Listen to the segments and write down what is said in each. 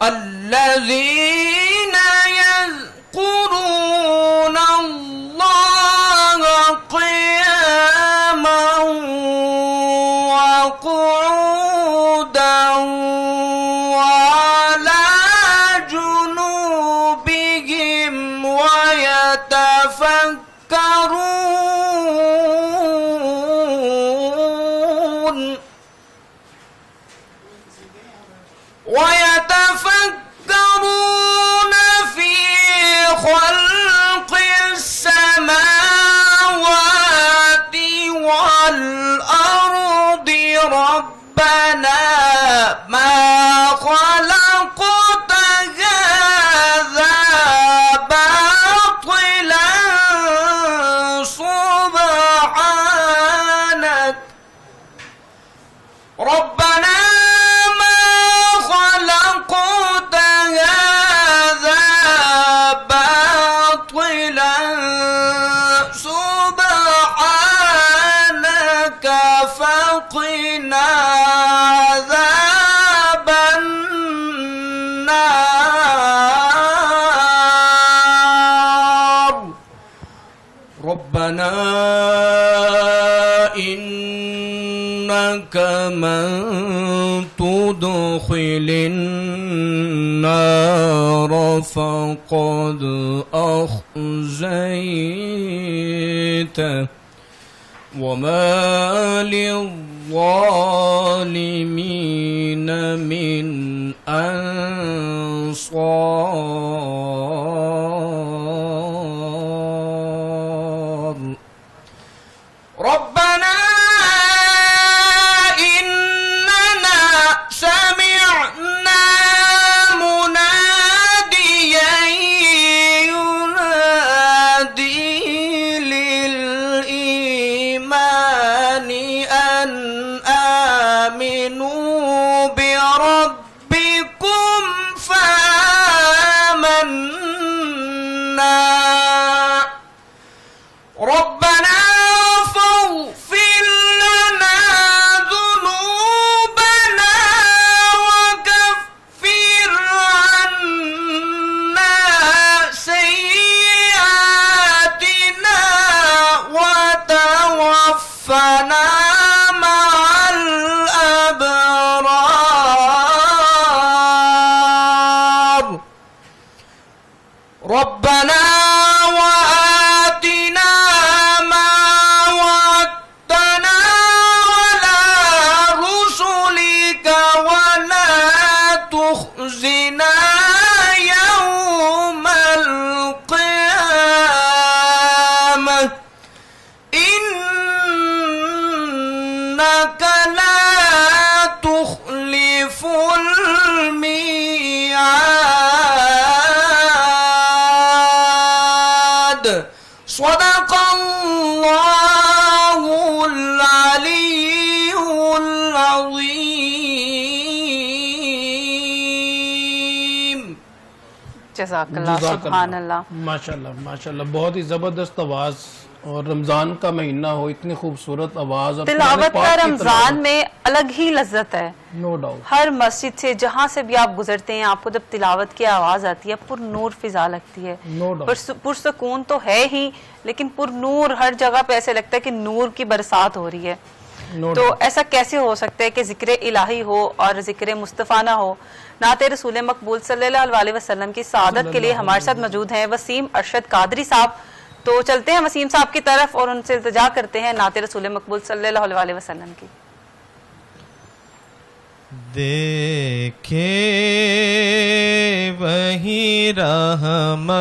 الذين يذكرون الله قياما وقعودا وعلى جنوبهم ويتفكرون ربنا إنك من تدخل النار فقد أخزيته وما للظالمين من أنصار ربنا إننا سمعنا مناديا ينادي للإيمان أن آمنوا بربكم فآمنا ربنا فاغفر لنا ذنوبنا وكفر عنا سيئاتنا وتوفنا مع الأبرار ربنا وآتنا ما وعدتنا على رسلك ولا تخزنا يوم القيامة إنك لا تخلف الميعاد صدق الله العلي العظيم جزاک اللہ سبحان اللہ. ماشاءاللہ ماشاءاللہ بہت ہی زبردست آواز اور رمضان کا مہینہ ہو اتنی خوبصورت آواز اور تلاوت کا رمضان میں الگ ہی لذت ہے. No doubt. ہر مسجد سے جہاں سے بھی آپ گزرتے ہیں آپ کو جب تلاوت کی آواز آتی ہے پر نور فضا لگتی ہے. No doubt. پرسکون تو ہے ہی لیکن پر نور ہر جگہ پہ ایسے لگتا ہے کہ نور کی برسات ہو رہی ہے. تو ایسا کیسے ہو سکتا ہے کہ ذکر الہی ہو اور ذکر مصطفیٰ نہ ہو. نعت رسول مقبول صلی اللہ علیہ وسلم کی سعادت کے لیے ہمارے ساتھ موجود ہیں وسیم ارشد قادری صاحب. تو چلتے ہیں وسیم صاحب کی طرف اور ان سے التجا کرتے ہیں نعت رسول مقبول صلی اللہ علیہ وسلم کی. دیکھے وہی رحمت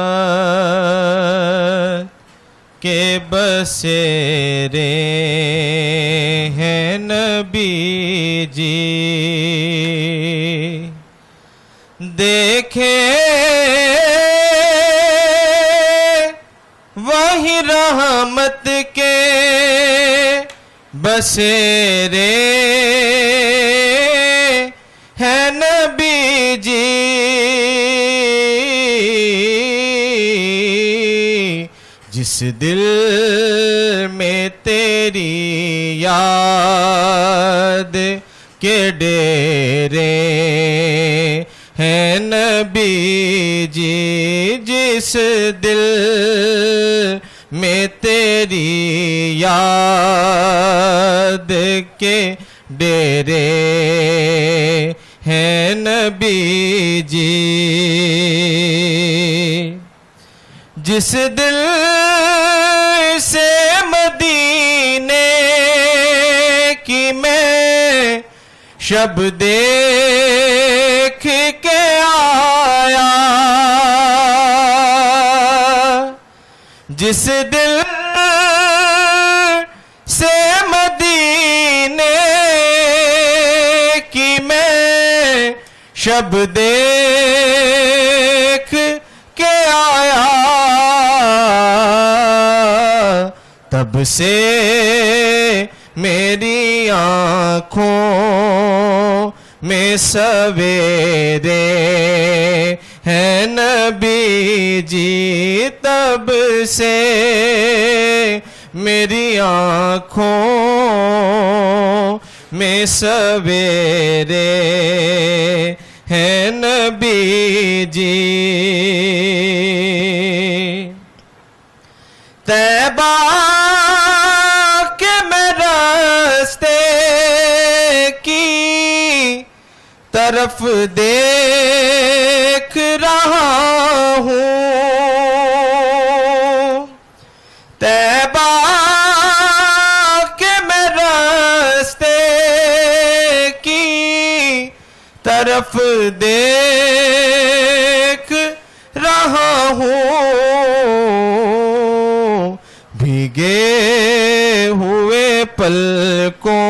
کے بسیرے ہیں نبی جی دیکھے وہی رحمت کے بسیرے ہیں نبی جی جس دل میں تیری یاد کے ڈیرے ہیں نبی جی جس دل میں تیری یاد کے ڈیرے ہیں نبی جی جس دل سے مدینے کی میں شب دیکھ کے آیا جس دل سے مدینے کی میں شب دیکھ کے آیا تب سے میری آنکھوں میں سویرے ہیں نبی جی تب سے میری آنکھوں میں سویرے ہیں نبی جی طیبہ طرف دیکھ رہا ہوں طیبہ کے میں راستے کی طرف دیکھ رہا ہوں بھیگے ہوئے پلکوں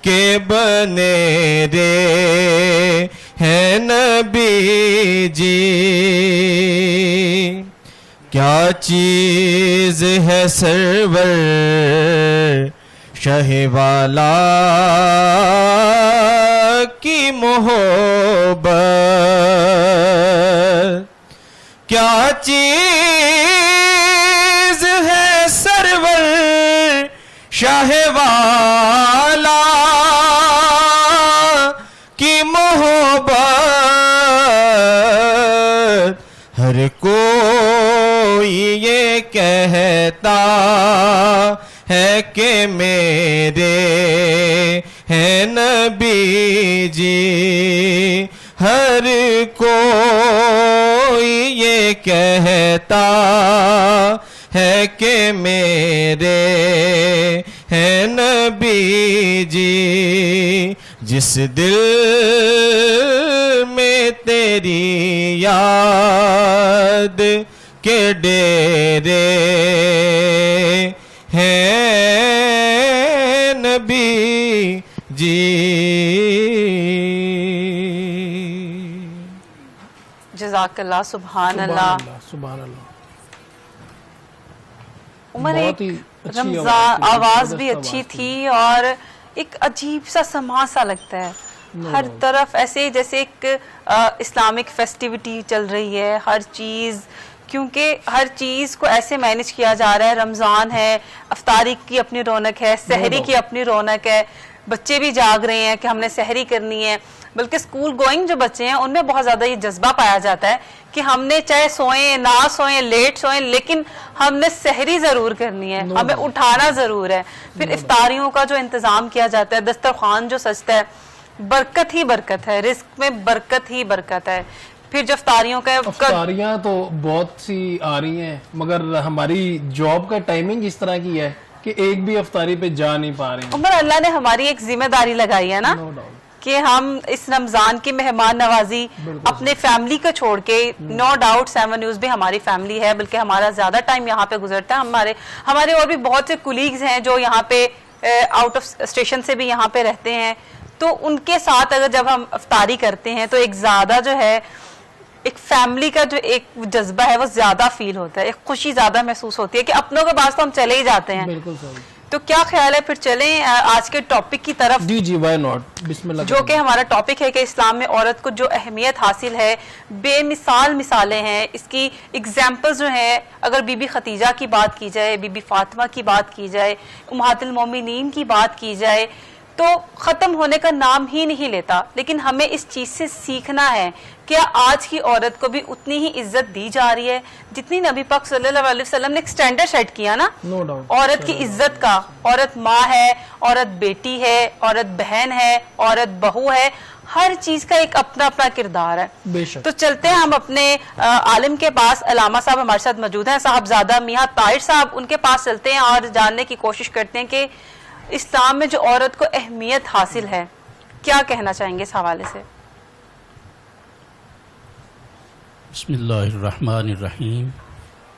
کے بنے رے ہیں نبی جی کیا چیز ہے سرور شہ والا کی محبت کیا چیز ہے سرور شاہ والا کی محبت ہر کوئی یہ کہتا ہے کہ میرے ہیں نبی جی ہر کوئی یہ کہتا ہے کہ میرے ہیں نبی جی جس دل میں تیری یاد کے ڈیرے ہیں نبی جی جزاک اللہ. سبحان اللہ. سبحان اللہ. عمر بہت ایک ہی اچھی رمضان آواز بھی زبردست اچھی آواز تھی اور ایک عجیب سا سما سا لگتا ہے ہر طرف ایسے جیسے ایک اسلامک فیسٹیوٹی چل رہی ہے ہر چیز کیونکہ ہر چیز کو ایسے مینج کیا جا رہا ہے. رمضان ہے افطاری کی اپنی رونق ہے سحری کی اپنی رونق ہے بچے بھی جاگ رہے ہیں کہ ہم نے سحری کرنی ہے بلکہ اسکول گوئنگ جو بچے ہیں ان میں بہت زیادہ یہ جذبہ پایا جاتا ہے کہ ہم نے چاہے سوئیں نہ سوئیں لیٹ سوئیں لیکن ہم نے سحری ضرور کرنی ہے ہمیں اٹھانا ضرور ہے. پھر افطاریوں کا جو انتظام کیا جاتا ہے دسترخوان جو سجتا ہے برکت ہی برکت ہے رزق میں برکت ہی برکت ہے. پھر جو افطاریوں کا افطاریاں تو بہت سی آ رہی ہیں مگر ہماری جاب کا ٹائمنگ اس طرح کی ہے کہ ایک بھی افطاری پہ جا نہیں پا رہے ہیں. عمر اللہ نے ہماری ایک ذمہ داری لگائی ہے نا کہ ہم اس رمضان کی مہمان نوازی اپنے فیملی کو چھوڑ کے نو ڈاؤٹ 7 نیوز بھی ہماری فیملی ہے بلکہ ہمارا زیادہ ٹائم یہاں پہ گزرتا ہے. ہمارے اور بھی بہت سے کولیگز ہیں جو یہاں پہ آؤٹ آف اسٹیشن سے بھی یہاں پہ رہتے ہیں تو ان کے ساتھ اگر جب ہم افطاری کرتے ہیں تو ایک زیادہ جو ہے ایک فیملی کا جو ایک جذبہ ہے وہ زیادہ فیل ہوتا ہے ایک خوشی زیادہ محسوس ہوتی ہے کہ اپنوں کے پاس تو ہم چلے ہی جاتے ہیں. بالکل صحیح. تو کیا خیال ہے پھر چلیں آج کے ٹاپک کی طرف جی وائی ناٹ بسم اللہ. جو کہ ہمارا ٹاپک ہے کہ اسلام میں عورت کو جو اہمیت حاصل ہے بے مثال مثالیں ہیں اس کی ایگزامپل جو ہیں اگر بی بی ختیجہ کی بات کی جائے بی بی فاطمہ کی بات کی جائے امہات المومنین کی بات کی جائے تو ختم ہونے کا نام ہی نہیں لیتا. لیکن ہمیں اس چیز سے سیکھنا ہے کہ آج کی عورت کو بھی اتنی ہی عزت دی جا رہی ہے جتنی نبی پاک صلی اللہ علیہ وسلم نے ایک سٹینڈرڈ سیٹ کیا نا عورت کی عزت کا. عورت ماں ہے عورت بیٹی ہے عورت بہن ہے عورت بہو ہے ہر چیز کا ایک اپنا اپنا کردار ہے. تو چلتے ہیں ہم اپنے عالم کے پاس علامہ صاحب ہمارے ساتھ موجود ہیں صاحبزادہ میاں طاہر صاحب ان کے پاس چلتے ہیں اور جاننے کی کوشش کرتے ہیں کہ اسلام میں جو عورت کو اہمیت حاصل ہے کیا کہنا چاہیں گے اس حوالے سے. بسم اللہ الرحمن الرحیم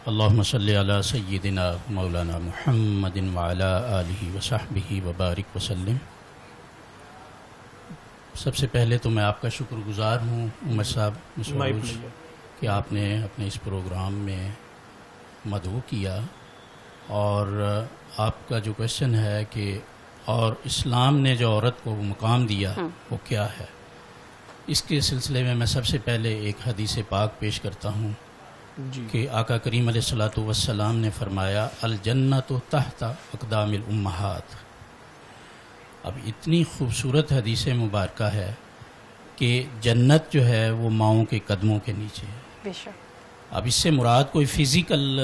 اللہم صلی علی سیدنا مولانا محمد وعلی آلہ وصحبہ وبارک وسلم. سب سے پہلے تو میں آپ کا شکر گزار ہوں عمر صاحب کہ آپ نے اپنے اس پروگرام میں مدعو کیا اور آپ کا جو کوشچن ہے کہ اور اسلام نے جو عورت کو مقام دیا وہ کیا ہے اس کے سلسلے میں سب سے پہلے ایک حدیث پاک پیش کرتا ہوں کہ آقا کریم علیہ الصلوۃ والسلام نے فرمایا الجنت تحت اقدام الامہات. اب اتنی خوبصورت حدیث مبارکہ ہے کہ جنت جو ہے وہ ماؤں کے قدموں کے نیچے ہے. اب اس سے مراد کوئی فزیکل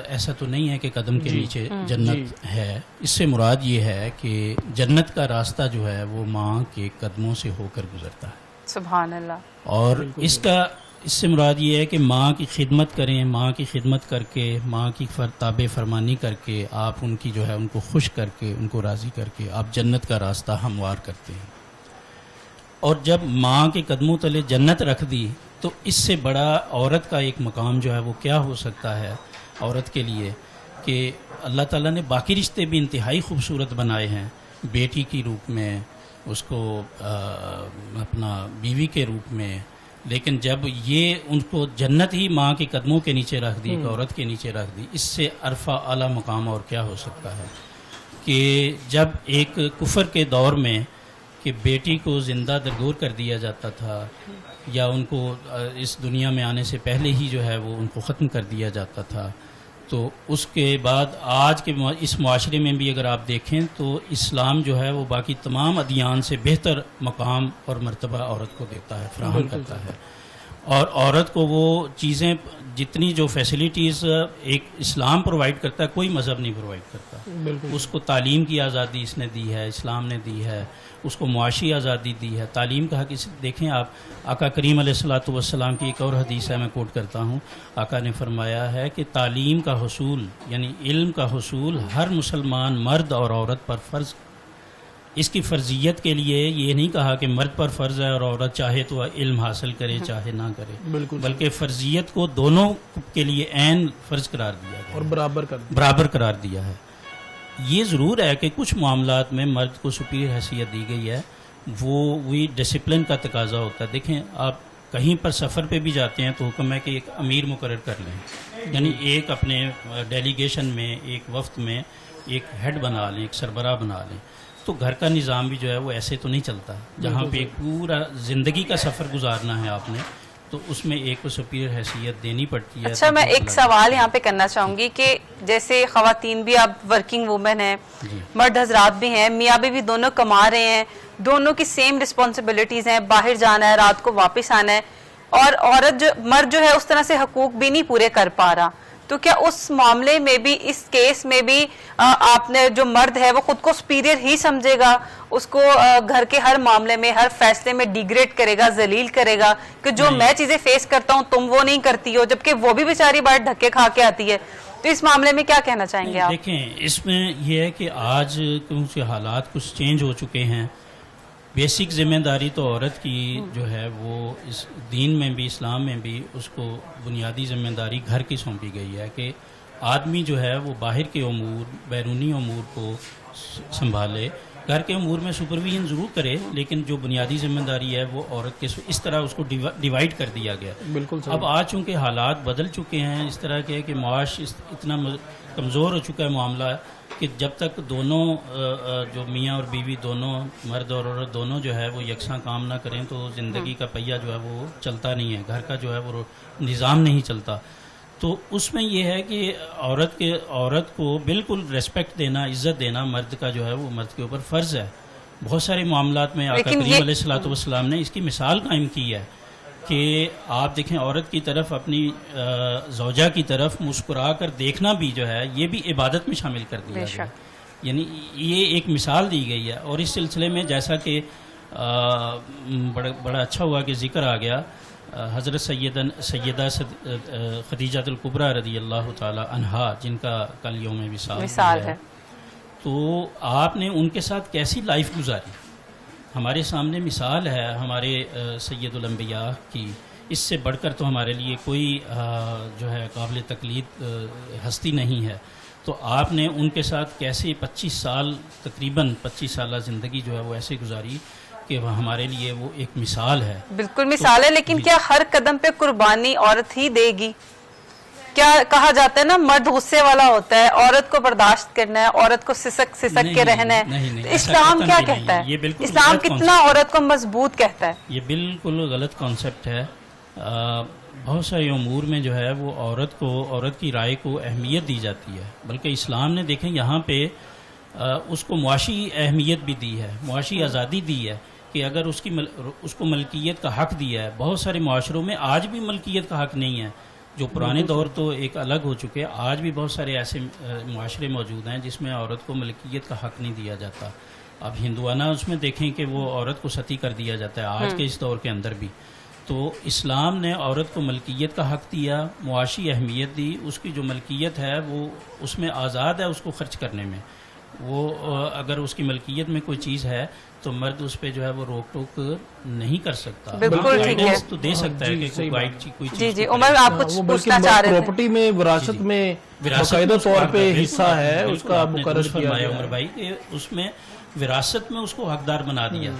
ایسا تو نہیں ہے کہ قدم کے نیچے جنت ہے. اس سے مراد یہ ہے کہ جنت کا راستہ جو ہے وہ ماں کے قدموں سے ہو کر گزرتا ہے. سبحان اللہ. اور اس سے مراد یہ ہے کہ ماں کی خدمت کریں, ماں کی خدمت کر کے, ماں کی تابع فرمانی کر کے آپ ان کی جو ہے ان کو خوش کر کے, ان کو راضی کر کے آپ جنت کا راستہ ہموار کرتے ہیں. اور جب ماں کے قدموں تلے جنت رکھ دی تو اس سے بڑا عورت کا ایک مقام جو ہے وہ کیا ہو سکتا ہے عورت کے لیے, کہ اللہ تعالیٰ نے باقی رشتے بھی انتہائی خوبصورت بنائے ہیں, بیٹی کی روپ میں, اس کو اپنا بیوی کے روپ میں, لیکن جب یہ ان کو جنت ہی ماں کے قدموں کے نیچے رکھ دی, ایک عورت کے نیچے رکھ دی, اس سے عرفہ اعلیٰ مقام اور کیا ہو سکتا ہے. کہ جب ایک کفر کے دور میں کہ بیٹی کو زندہ درگور کر دیا جاتا تھا یا ان کو اس دنیا میں آنے سے پہلے ہی جو ہے وہ ان کو ختم کر دیا جاتا تھا, تو اس کے بعد آج کے اس معاشرے میں بھی اگر آپ دیکھیں تو اسلام جو ہے وہ باقی تمام ادیان سے بہتر مقام اور مرتبہ عورت کو دیتا ہے, فراہم کرتا ہے. اور عورت کو وہ چیزیں جتنی جو فیسلٹیز ایک اسلام پرووائڈ کرتا ہے کوئی مذہب نہیں پرووائڈ کرتا. اس کو تعلیم کی آزادی اس نے دی ہے, اسلام نے دی ہے, اس کو معاشی آزادی دی ہے, تعلیم کا حق. دیکھیں آپ آقا کریم علیہ الصلوۃ والسلام کی ایک اور حدیث ہے, میں کوٹ کرتا ہوں. آقا نے فرمایا ہے کہ تعلیم کا حصول یعنی علم کا حصول ہر مسلمان مرد اور عورت پر فرض. اس کی فرضیت کے لیے یہ نہیں کہا کہ مرد پر فرض ہے اور عورت چاہے تو علم حاصل کرے چاہے نہ کرے, بلکہ فرضیت کو دونوں کے لیے عین فرض قرار دیا گیا اور برابر قرار دیا ہے. یہ ضرور ہے کہ کچھ معاملات میں مرد کو سپیریئر حیثیت دی گئی ہے, وہی ڈسپلن کا تقاضا ہوتا ہے. دیکھیں آپ کہیں پر سفر پہ بھی جاتے ہیں تو حکم ہے کہ ایک امیر مقرر کر لیں, یعنی ایک اپنے ڈیلیگیشن میں ایک وفد میں ایک ہیڈ بنا لیں, ایک سربراہ بنا لیں. تو گھر کا نظام بھی جو ہے وہ ایسے تو نہیں چلتا. جہاں پہ ایک پورا زندگی کا سفر گزارنا ہے آپ نے تو اس میں ایک سپیریئر حیثیت دینی پڑتی ہے. اچھا, میں ایک سوال یہاں پہ کرنا چاہوں گی کہ جیسے خواتین بھی اب ورکنگ وومن ہیں, مرد حضرات بھی ہیں, میاں بھی دونوں کما رہے ہیں, دونوں کی سیم رسپانسبلٹیز ہیں, باہر جانا ہے, رات کو واپس آنا ہے, اور مرد جو ہے اس طرح سے حقوق بھی نہیں پورے کر پا رہا, تو کیا اس معاملے میں بھی, اس کیس میں بھی آپ نے جو مرد ہے وہ خود کو سپیریئر ہی سمجھے گا, اس کو گھر کے ہر معاملے میں ہر فیصلے میں ڈیگریڈ کرے گا, ذلیل کرے گا کہ جو میں چیزیں فیس کرتا ہوں تم وہ نہیں کرتی ہو, جبکہ وہ بھی بیچاری باہر دھکے کھا کے آتی ہے. تو اس معاملے میں کیا کہنا چاہیں گے آپ؟ دیکھیں اس میں یہ ہے کہ آج کیونکہ حالات کچھ چینج ہو چکے ہیں. بیسک ذمہ داری تو عورت کی جو ہے وہ اس دین میں بھی اسلام میں بھی اس کو بنیادی ذمہ داری گھر کی سونپی گئی ہے کہ آدمی جو ہے وہ باہر کے امور, بیرونی امور کو سنبھالے, گھر کے امور میں سپرویژن ضرور کرے, لیکن جو بنیادی ذمہ داری ہے وہ عورت کے اس طرح اس کو ڈیوائڈ کر دیا گیا. بالکل. اب آج چونکہ حالات بدل چکے ہیں, اس طرح کے کہ معاش اتنا کمزور ہو چکا ہے معاملہ کہ جب تک دونوں جو میاں اور بیوی دونوں, مرد اور عورت دونوں جو ہے وہ یکساں کام نہ کریں تو زندگی کا پہیہ جو ہے وہ چلتا نہیں ہے, گھر کا جو ہے وہ نظام نہیں چلتا. تو اس میں یہ ہے کہ عورت کو بالکل ریسپیکٹ دینا, عزت دینا مرد کا جو ہے وہ مرد کے اوپر فرض ہے. بہت سارے معاملات میں آقا کریم علیہ الصلوۃ والسلام نے اس کی مثال قائم کی ہے کہ آپ دیکھیں عورت کی طرف, اپنی زوجہ کی طرف مسکرا کر دیکھنا بھی جو ہے یہ بھی عبادت میں شامل کر دیا گیا, یعنی یہ ایک مثال دی گئی ہے. اور اس سلسلے میں جیسا کہ بڑا اچھا ہوا کہ ذکر آ گیا حضرت سیدہ خدیجہ الکبریٰ رضی اللہ تعالی عنہا, جن کا کل یوم وصال ہے, تو آپ نے ان کے ساتھ کیسی لائف گزاری ہمارے سامنے مثال ہے ہمارے سید الانبیاء کی. اس سے بڑھ کر تو ہمارے لیے کوئی جو ہے قابل تقلید ہستی نہیں ہے. تو آپ نے ان کے ساتھ کیسے 25 سال تقریباً 25 سالہ زندگی جو ہے وہ ایسے گزاری کہ وہ ہمارے لیے وہ ایک مثال ہے. بالکل مثال ہے, لیکن کیا ہر قدم پہ قربانی عورت ہی دے گی؟ کیا کہا جاتا ہے نا مرد غصے والا ہوتا ہے, عورت کو برداشت کرنا ہے, عورت کو سسک کے رہنا ہے. اسلام کیا کہتا ہے؟ اسلام کتنا عورت کو مضبوط کہتا ہے؟ یہ بالکل غلط کانسیپٹ ہے. بہت سارے امور میں جو ہے وہ عورت کی رائے کو اہمیت دی جاتی ہے, بلکہ اسلام نے دیکھیں یہاں پہ اس کو معاشی اہمیت بھی دی ہے, معاشی آزادی دی ہے کہ اگر اس کو ملکیت کا حق دیا ہے. بہت سارے معاشروں میں آج بھی ملکیت کا حق نہیں ہے, جو پرانے دور تو ایک الگ ہو چکے، آج بھی بہت سارے ایسے معاشرے موجود ہیں جس میں عورت کو ملکیت کا حق نہیں دیا جاتا. اب ہندوانہ اس میں دیکھیں کہ وہ عورت کو ستی کر دیا جاتا ہے آج کے اس دور کے اندر بھی. تو اسلام نے عورت کو ملکیت کا حق دیا، معاشی اہمیت دی، اس کی جو ملکیت ہے وہ اس میں آزاد ہے اس کو خرچ کرنے میں. وہ اگر اس کی ملکیت میں کوئی چیز ہے تو مرد اس پہ جو ہے وہ روک ٹوک نہیں کر سکتا. بالکل ٹھیک ہے. تو دے سکتا ہے کہ کوئی گائیڈ کوئی چیز. جی جی عمر آپ کچھ پوچھنا چاہ رہے تھے. پراپرٹی میں وراثت میں باقاعدہ طور پہ حصہ ہے اس کا مقرر کیا فرمایا عمر بھائی کہ اس میں وراثت میں اس کو حقدار بنا دیا.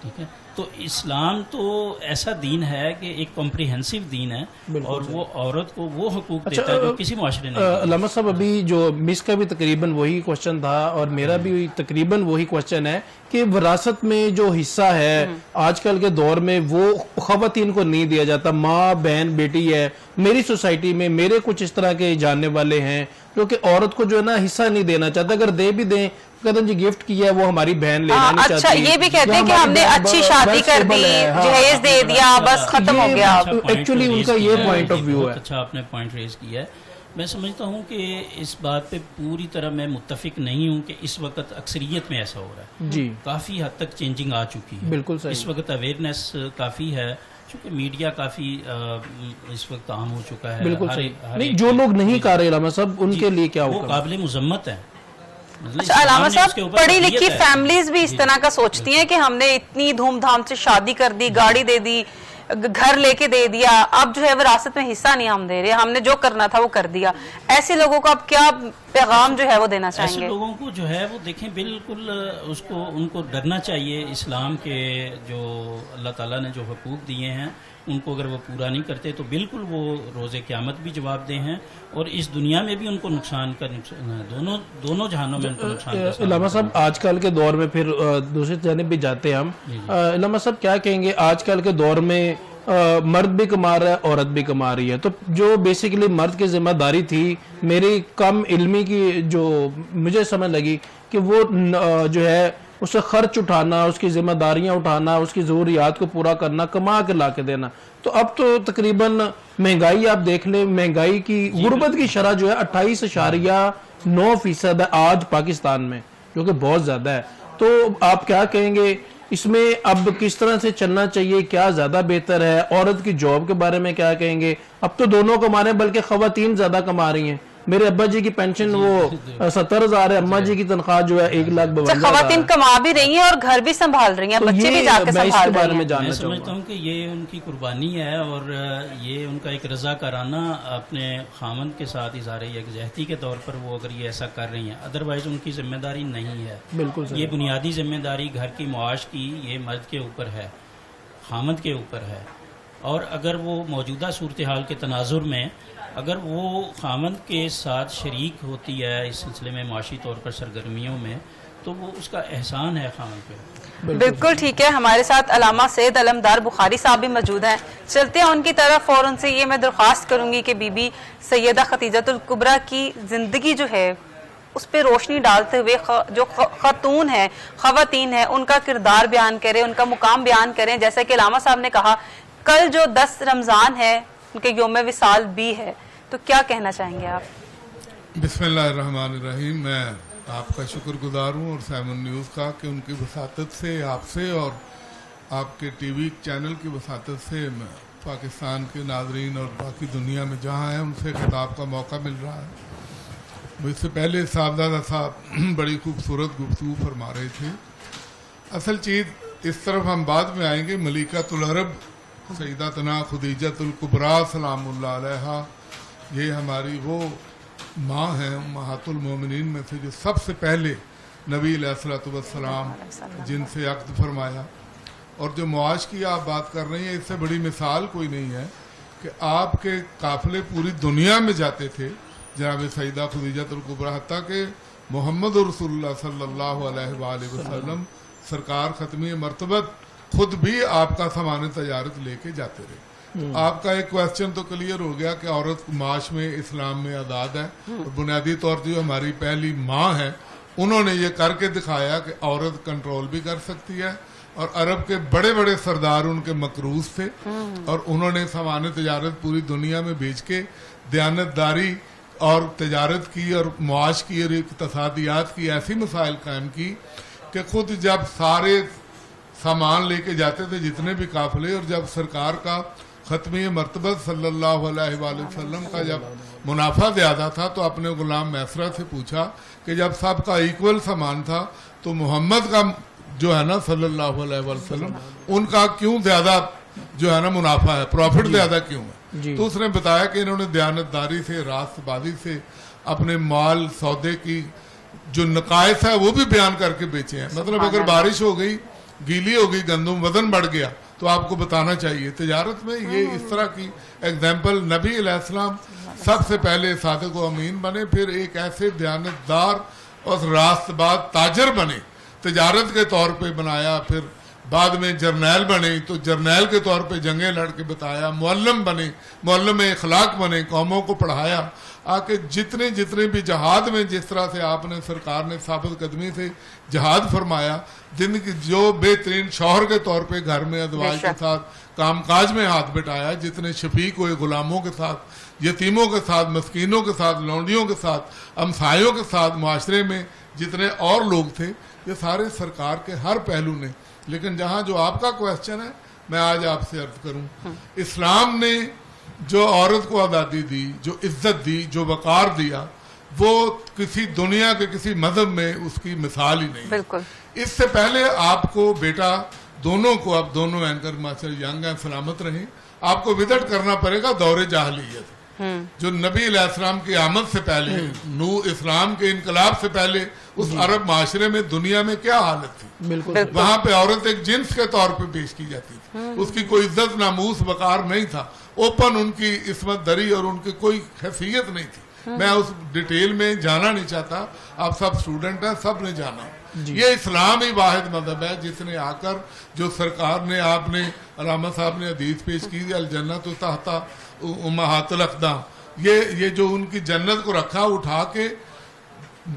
ٹھیک ہے. تو اسلام تو ایسا دین ہے کہ ایک کمپریہنسو دین ہے اور وہ عورت کو وہ حقوق دیتا ہے جو کسی معاشرے نے. علامہ صاحب ابھی جو مس کا بھی تقریباً وہی کوشچن تھا اور میرا بھی تقریباً وہی کوشچن ہے کہ وراثت میں جو حصہ ہے آج کل کے دور میں وہ خواتین کو نہیں دیا جاتا. ماں بہن بیٹی ہے، میری سوسائٹی میں میرے کچھ اس طرح کے جاننے والے ہیں جو کہ عورت کو جو ہے نا حصہ نہیں دینا چاہتا. اگر دے بھی دیں کہتے ہیں جی گفٹ کیا وہ ہماری بہن لینا نہیں چاہتی. اچھا یہ بھی کہتے ہیں کہ ہم نے اچھی شادی کر دی، جہیز دے دیا، بس ختم ہو گیا. ایکچولی ان کا یہ پوائنٹ آف ویو ہے. اچھا آپ نے پوائنٹ ریز کیا ہے. میں سمجھتا ہوں کہ اس بات پہ پوری طرح میں متفق نہیں ہوں کہ اس وقت اکثریت میں ایسا ہو رہا ہے. جی کافی حد تک چینجنگ آ چکی ہے. بالکل صحیح. اس وقت اویئرنیس کافی ہے چونکہ میڈیا کافی اس وقت عام ہو چکا ہے. بالکل صحیح. نہیں جو لوگ نہیں کر رہے علامہ صاحب ان کے لیے کیا وہ ہوگا؟ قابل مذمت ہے. اچھا علامہ صاحب پڑھی لکھی فیملیز بھی اس طرح کا سوچتی ہیں کہ ہم نے اتنی دھوم دھام سے شادی کر دی، گاڑی دے دی، گھر لے کے دے دیا، اب جو ہے وراثت میں حصہ نہیں ہم دے رہے، ہم نے جو کرنا تھا وہ کر دیا. ایسے لوگوں کو اب کیا پیغام جو ہے وہ دینا چاہیں گے؟ ایسے لوگوں کو جو ہے وہ دیکھیں بالکل ان کو ڈرنا چاہیے. اسلام کے جو اللہ تعالیٰ نے جو حقوق دیے ہیں ان کو اگر وہ پورا نہیں کرتے تو بالکل وہ روز قیامت بھی جواب دہ ہیں اور اس دنیا میں بھی ان کو نقصان کا دونوں جہانوں میں ان کو نقصان کا. علامہ صاحب آج کل کے دور میں پھر دوسری جانب بھی جاتے ہیں ہم. علامہ صاحب کیا کہیں گے آج کل کے دور میں مرد بھی کما رہا ہے عورت بھی کما رہی ہے، تو جو بیسیکلی مرد کی ذمہ داری تھی میری کم علمی کی جو مجھے سمجھ لگی کہ وہ جو ہے اسے خرچ اٹھانا، اس کی ذمہ داریاں اٹھانا، اس کی ضروریات کو پورا کرنا، کما کے لا کے دینا. تو اب تو تقریباً مہنگائی آپ دیکھ لیں، مہنگائی کی غربت کی شرح جو ہے 28.9% ہے آج پاکستان میں، جو کہ بہت زیادہ ہے. تو آپ کیا کہیں گے اس میں اب کس طرح سے چلنا چاہیے، کیا زیادہ بہتر ہے؟ عورت کی جاب کے بارے میں کیا کہیں گے؟ اب تو دونوں کما رہے ہیں بلکہ خواتین زیادہ کما رہی ہیں. میرے ابا جی کی پینشن وہ 70,000 ہے، اماں جی کی تنخواہ جو ہے 1,52,000. خواتین کما بھی رہی ہیں اور گھر بھی سنبھال رہی ہیں، بچے بھی جا کے سنبھال رہی ہیں. میں سمجھتا ہوں کہ یہ ان کی قربانی ہے اور یہ ان کا ایک رضاکارانہ اپنے خامند کے ساتھ اظہار یکجہتی کے طور پر وہ اگر یہ ایسا کر رہی ہیں، ادروائز ان کی ذمہ داری نہیں ہے. بالکل یہ بنیادی ذمہ داری گھر کی معاش کی یہ مرد کے اوپر ہے، خامند کے اوپر ہے. اور اگر وہ موجودہ صورتحال کے تناظر میں اگر وہ خامند کے ساتھ شریک ہوتی ہے اس سلسلے میں معاشی طور پر سرگرمیوں میں تو وہ اس کا احسان ہے خامند پہ. بالکل ٹھیک ہے. ہمارے ساتھ علامہ سید علمدار بخاری صاحب بھی موجود ہیں، چلتے ہیں ان کی طرف اور ان سے یہ میں درخواست کروں گی کہ بی بی سیدہ خدیجۃ الکبریٰ کی زندگی جو ہے اس پہ روشنی ڈالتے ہوئے جو خاتون ہیں، خواتین ہیں، ان کا کردار بیان کریں، ان کا مقام بیان کریں. جیسا کہ علامہ صاحب نے کہا کل جو 10 رمضان ہے ان کے یوم وصال بھی ہے، تو کیا کہنا چاہیں گے آپ؟ بسم اللہ الرحمن الرحیم. میں آپ کا شکر گزار ہوں اور سیمن نیوز کا کہ ان کی وساطت سے آپ سے اور آپ کے ٹی وی چینل کی وساطت سے پاکستان کے ناظرین اور باقی دنیا میں جہاں ہیں ان سے خطاب کا موقع مل رہا ہے. اس سے پہلے صاحبزادہ صاحب بڑی خوبصورت گفتگو فرما رہے تھے. اصل چیز اس طرف ہم بعد میں آئیں گے. ملکۃ العرب سیداتنا خدیجۃ الکبریٰ سلام اللہ علیہا یہ ہماری وہ ماں ہیں امہات المومنین میں سے جو سب سے پہلے نبی علیہ الصلوۃ والسلام جن سے عقد فرمایا. اور جو معاش کی آپ بات کر رہی ہیں اس سے بڑی مثال کوئی نہیں ہے کہ آپ کے قافلے پوری دنیا میں جاتے تھے جناب سیدہ خدیجۃ الکبریٰ، حتیٰ کہ محمد رسول اللہ صلی اللہ علیہ وآلہ وسلم سرکار ختمی مرتبت خود بھی آپ کا سامان تجارت لے کے جاتے رہے. آپ کا ایک کویسچن تو کلیئر ہو گیا کہ عورت معاش میں اسلام میں آزاد ہے اور بنیادی طور پر جو ہماری پہلی ماں ہے انہوں نے یہ کر کے دکھایا کہ عورت کنٹرول بھی کر سکتی ہے، اور عرب کے بڑے بڑے سردار ان کے مقروض تھے اور انہوں نے سامان تجارت پوری دنیا میں بیچ کے دیانتداری اور تجارت کی اور معاش کی اور اقتصادیات کی ایسی مسائل قائم کی کہ خود جب سارے سامان لے کے جاتے تھے جتنے بھی قافلے، اور جب سرکار کا ختمی مرتبہ صلی اللہ علیہ وآلہ وسلم کا جب منافع زیادہ تھا تو اپنے غلام میسرہ سے پوچھا کہ جب سب کا ایکول سامان تھا تو محمد کا جو ہے نا صلی اللہ علیہ وآلہ وسلم ان کا کیوں زیادہ جو ہے نا منافع ہے، پروفٹ زیادہ کیوں ہے؟ تو اس نے بتایا کہ انہوں نے دیانتداری سے، راست بازی سے اپنے مال سودے کی جو نقائص ہے وہ بھی بیان کر کے بیچے ہیں. مطلب اگر بارش ہو گئی، گیلی ہو گئی گندم، وزن بڑھ گیا تو آپ کو بتانا چاہیے. تجارت میں یہ اس طرح کی ایگزامپل، نبی علیہ السلام سب سے پہلے صادق و امین بنے، پھر ایک ایسے دیانتدار اور راست باز تاجر بنے، تجارت کے طور پہ بنایا، پھر بعد میں جرنیل بنے تو جرنیل کے طور پہ جنگیں لڑ کے بتایا، معلم بنے، معلم اخلاق بنے، قوموں کو پڑھایا. آکے جتنے بھی جہاد میں جس طرح سے آپ نے سرکار نے ثابت قدمی سے جہاد فرمایا، جن کی جو بہترین شوہر کے طور پہ گھر میں ازواج کے ساتھ کام کاج میں ہاتھ بٹایا، جتنے شفیق ہوئے غلاموں کے ساتھ، یتیموں کے ساتھ، مسکینوں کے ساتھ، لونڈیوں کے ساتھ، ہمسایوں کے ساتھ، معاشرے میں جتنے اور لوگ تھے، یہ سارے سرکار کے ہر پہلو نے. لیکن جہاں جو آپ کا کویسچن ہے میں آج آپ سے عرض کروں، اسلام نے جو عورت کو آزادی دی، جو عزت دی، جو وقار دیا، وہ کسی دنیا کے کسی مذہب میں اس کی مثال ہی نہیں. بالکل. اس سے پہلے آپ کو بیٹا دونوں کو، اب دونوں اینکر ماسٹر ینگ ہیں، سلامت رہیں، آپ کو وزٹ کرنا پڑے گا دور جاہلیت، جو نبی علیہ السلام کی آمد سے پہلے، نو اسلام کے انقلاب سے پہلے اس عرب معاشرے میں دنیا میں کیا حالت تھی. بالکل. وہاں پہ عورت ایک جنس کے طور پہ پیش کی جاتی تھی، اس کی کوئی عزت ناموس وقار نہیں تھا، اوپن ان کی عصمت دری اور ان کی کوئی حیثیت نہیں تھی. میں اس ڈیٹیل میں جانا نہیں چاہتا، آپ سب اسٹوڈنٹ ہیں، سب نے جانا. یہ اسلام ہی واحد مذہب ہے جس نے آ کر، جو سرکار نے، آپ نے، علامہ صاحب نے حدیث پیش کی، الجنت تحت امہات الاقدام، یہ جو ان کی جنت کو رکھا، اٹھا کے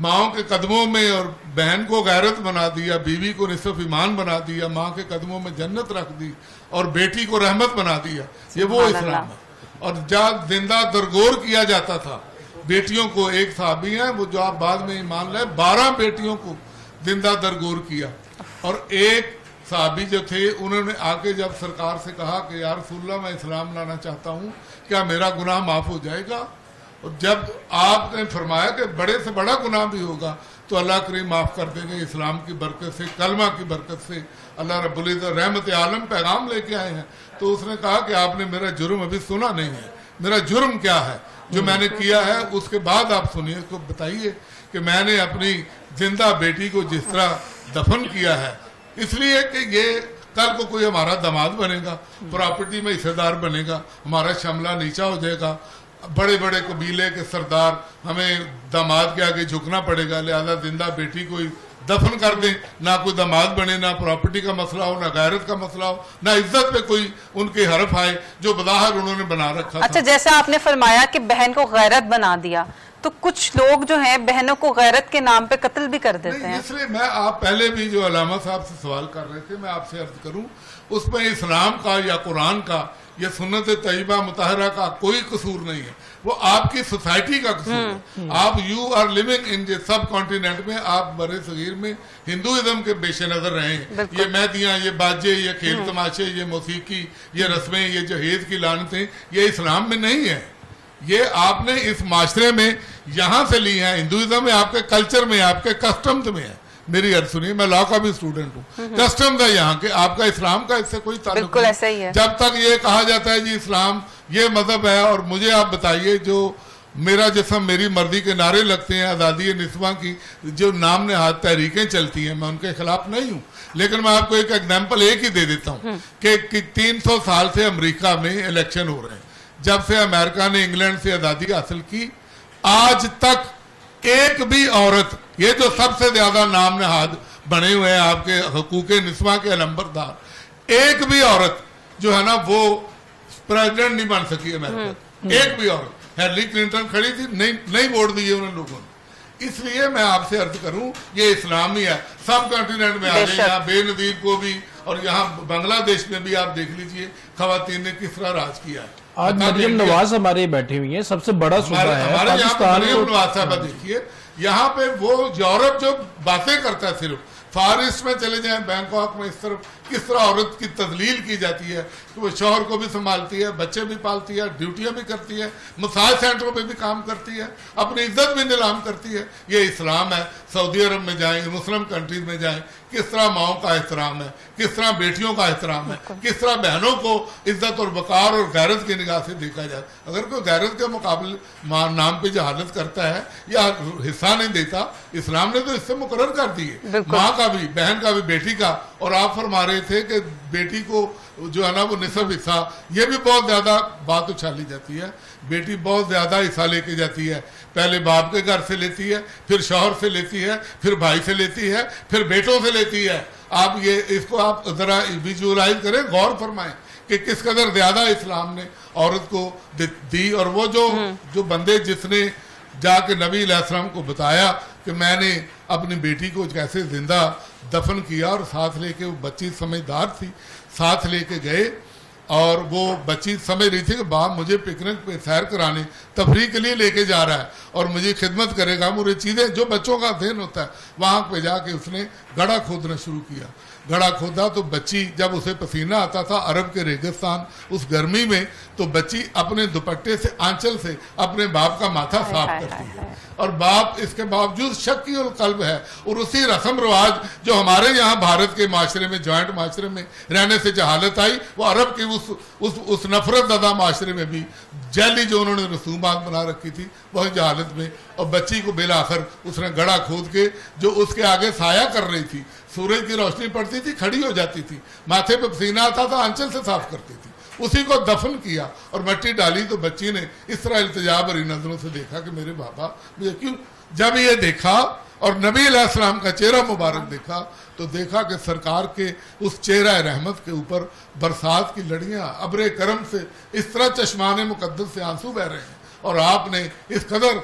ماؤں کے قدموں میں، اور بہن کو غیرت بنا دیا، بیوی کو نصف ایمان بنا دیا، ماں کے قدموں میں جنت رکھ دی، اور بیٹی کو رحمت بنا دیا. یہ وہ اسلام ہے. اور جب زندہ درگور کیا جاتا تھا بیٹیوں کو، ایک صحابی ہیں وہ جو آپ بعد میں ایمان لائے، 12 بیٹیوں کو زندہ درگور کیا. اور ایک صحابی جو تھے انہوں نے آ کے جب سرکار سے کہا کہ یا رسول اللہ میں اسلام لانا چاہتا ہوں، کیا میرا گناہ معاف ہو جائے گا؟ اور جب آپ نے فرمایا کہ بڑے سے بڑا گناہ بھی ہوگا تو اللہ کریم معاف کر دیں گے، اسلام کی برکت سے، کلمہ کی برکت سے. اللہ رب العزت رحمت عالم پیغام لے کے آئے ہیں. تو اس نے کہا کہ آپ نے میرا جرم ابھی سنا نہیں ہے، میرا جرم کیا ہے جو میں نے کیا ہے، اس کے بعد آپ سنیے. تو بتائیے کہ میں نے اپنی زندہ بیٹی کو جس طرح دفن کیا ہے، اس لیے کہ یہ کل کو کوئی ہمارا داماد بنے گا، پراپرٹی میں حصے دار بنے گا، ہمارا شملہ نیچا ہو جائے گا، بڑے بڑے قبیلے کے سردار، ہمیں داماد کے آگے جھکنا پڑے گا. لہذا زندہ بیٹی کو دفن کر دیں، نہ کوئی داماد بنے، نہ پراپرٹی کا مسئلہ ہو، نہ غیرت کا مسئلہ ہو، نہ عزت پہ کوئی ان کے حرف آئے جو بظاہر انہوں نے بنا رکھا. اچھا، جیسے آپ نے فرمایا کہ بہن کو غیرت بنا دیا، تو کچھ لوگ جو ہیں بہنوں کو غیرت کے نام پہ قتل بھی کر دیتے ہیں. اس لیے میں آپ پہلے بھی جو علامہ صاحب سے سوال کر رہے تھے، میں آپ سے عرض کروں، اس میں اسلام کا یا قرآن کا یا سنت طیبہ مطہرہ کا کوئی قصور نہیں ہے، وہ آپ کی سوسائٹی کا قصور ہے. آپ you are living in subcontinent میں، آپ بر صغیر میں ہندوازم کے پیش نظر رہے ہیں. یہ مہدیاں، یہ باجے، یہ کھیل تماشے، یہ موسیقی، یہ رسمیں، یہ جہیز کی لعنتیں، یہ اسلام میں نہیں ہے. یہ آپ نے اس معاشرے میں یہاں سے لی ہیں، ہندوازم میں، آپ کے کلچر میں، آپ کے کسٹمز میں ہے. میری عرض سنیے، میں لا کا بھی اسٹوڈنٹ ہوں، کسٹمز ہے یہاں کے، آپ کا اسلام کا اس سے کوئی تعلق بالکل ایسا ہی ہے. جب تک یہ کہا جاتا ہے جی اسلام یہ مذہب ہے، اور مجھے آپ بتائیے جو میرا جسم میری مرضی کے نعرے لگتے ہیں، آزادی نسواں کی جو نام نہاد تحریکیں چلتی ہیں، میں ان کے خلاف نہیں ہوں. لیکن میں آپ کو ایک ایگزامپل ایک ہی دے دیتا ہوں کہ 300 سال سے امریکہ میں الیکشن ہو رہے ہیں. جب سے امریکہ نے انگلینڈ سے آزادی حاصل کی، آج تک ایک بھی عورت، یہ جو سب سے زیادہ نام نہاد بنے ہوئے ہیں آپ کے حقوق نسواں کے علمبردار، ایک بھی عورت جو ہے نا وہ پریزیڈنٹ نہیں بن سکی امریکہ. ایک بھی عورت. ہیلری کلنٹن کھڑی تھی، نہیں ووٹ دیے انہوں نے لوگوں نے. اس لیے میں آپ سے عرض کروں یہ اسلامی ہے. سب کنٹیننٹ میں آ جائیں, یہاں بے نظیر کو بھی اور یہاں بنگلہ دیش میں بھی آپ دیکھ لیجئے خواتین نے کس طرح راج کیا ہے. آج مریم نواز ہمارے بیٹھے ہوئی ہیں, سب سے بڑا صوبہ ہے ہمارے یہاں پہ پاکستان. مریم نواز صاحبہ دیکھیے, یہاں پہ وہ یورپ جو باتیں کرتا ہے صرف, فارس میں چلے جائیں, بینکاک میں, اس طرف کس طرح عورت کی تذلیل کی جاتی ہے کہ وہ شوہر کو بھی سنبھالتی ہے, بچے بھی پالتی ہے, ڈیوٹیاں بھی کرتی ہے, مساج سینٹروں پہ بھی کام کرتی ہے, اپنی عزت بھی نیلام کرتی ہے. یہ اسلام ہے. سعودی عرب میں جائیں, مسلم کنٹریز میں جائیں, کس طرح ماؤں کا احترام ہے, کس طرح بیٹیوں کا احترام ہے, کس طرح بہنوں کو عزت اور وقار اور غیرت کی نگاہ سے دیکھا جائے. اگر کوئی غیرت کے مقابلے نام پہ جہالت کرتا ہے یا حصہ نہیں دیتا, اسلام نے تو اس سے مقرر کر دی ہے, ماں کا بھی, بہن کا بھی, بیٹی کا. اور آپ فرما رہے تھے کہ بیٹی کو جو ہے نا وہ نصف حصہ, یہ بھی بہت زیادہ بات اچھالی جاتی ہے. بیٹی بہت زیادہ حصہ لے کے جاتی ہے, پہلے باپ کے گھر سے لیتی ہے, پھر شوہر سے لیتی ہے, پھر بھائی سے لیتی ہے, پھر بیٹوں سے لیتی ہے. آپ یہ اس کو آپ ذرا ویژوئلائز کریں, غور فرمائیں کہ کس قدر زیادہ اسلام نے عورت کو دی. اور وہ جو بندے جس نے جا کے نبی علیہ السلام کو بتایا کہ میں نے اپنی بیٹی کو کیسے زندہ دفن کیا, اور ساتھ لے کے, وہ بچی سمجھدار تھی, ساتھ لے کے گئے, اور وہ بچی سمجھ رہی تھی کہ باپ مجھے پکنک پہ سیر کرانے تفریح کے لیے لے کے جا رہا ہے اور مجھے خدمت کرے گا, مجھے چیزیں جو بچوں کا ذہن ہوتا ہے. وہاں پہ جا کے اس نے گڑھا کھودنا شروع کیا. گڑھا کھودا تو بچی, جب اسے پسینہ آتا تھا عرب کے ریگستان اس گرمی میں, تو بچی اپنے دوپٹے سے, آنچل سے اپنے باپ کا ماتھا صاف کرتی ہے. اور باپ اس کے باوجود شکی القلب ہے, اور اسی رسم رواج جو ہمارے یہاں بھارت کے معاشرے میں, جوائنٹ معاشرے میں رہنے سے جہالت آئی, وہ عرب کی اس نفرت زدہ معاشرے میں بھی جیلی جو انہوں نے رسومات بنا رکھی تھی وہی جہالت میں. اور بچی کو بالآخر اس نے گڑھا کھود کے, جو اس کے آگے سایہ کر رہی تھی, سورج کی روشنی پڑتی تھی, کھڑی ہو جاتی تھی, ماتھے پہ پسینہ آتا تھا, آنچل سے صاف کرتی تھی, اسی کو دفن کیا اور مٹی ڈالی. تو بچی نے اس طرح التجا بھری نظروں سے دیکھا کہ میرے بابا مجھے کیوں. جب یہ دیکھا اور نبی علیہ السلام کا چہرہ مبارک دیکھا, تو دیکھا کہ سرکار کے اس چہرہ رحمت کے اوپر برسات کی لڑیاں ابر کرم سے اس طرح چشمان مقدس سے آنسو بہ رہے ہیں. اور آپ نے اس قدر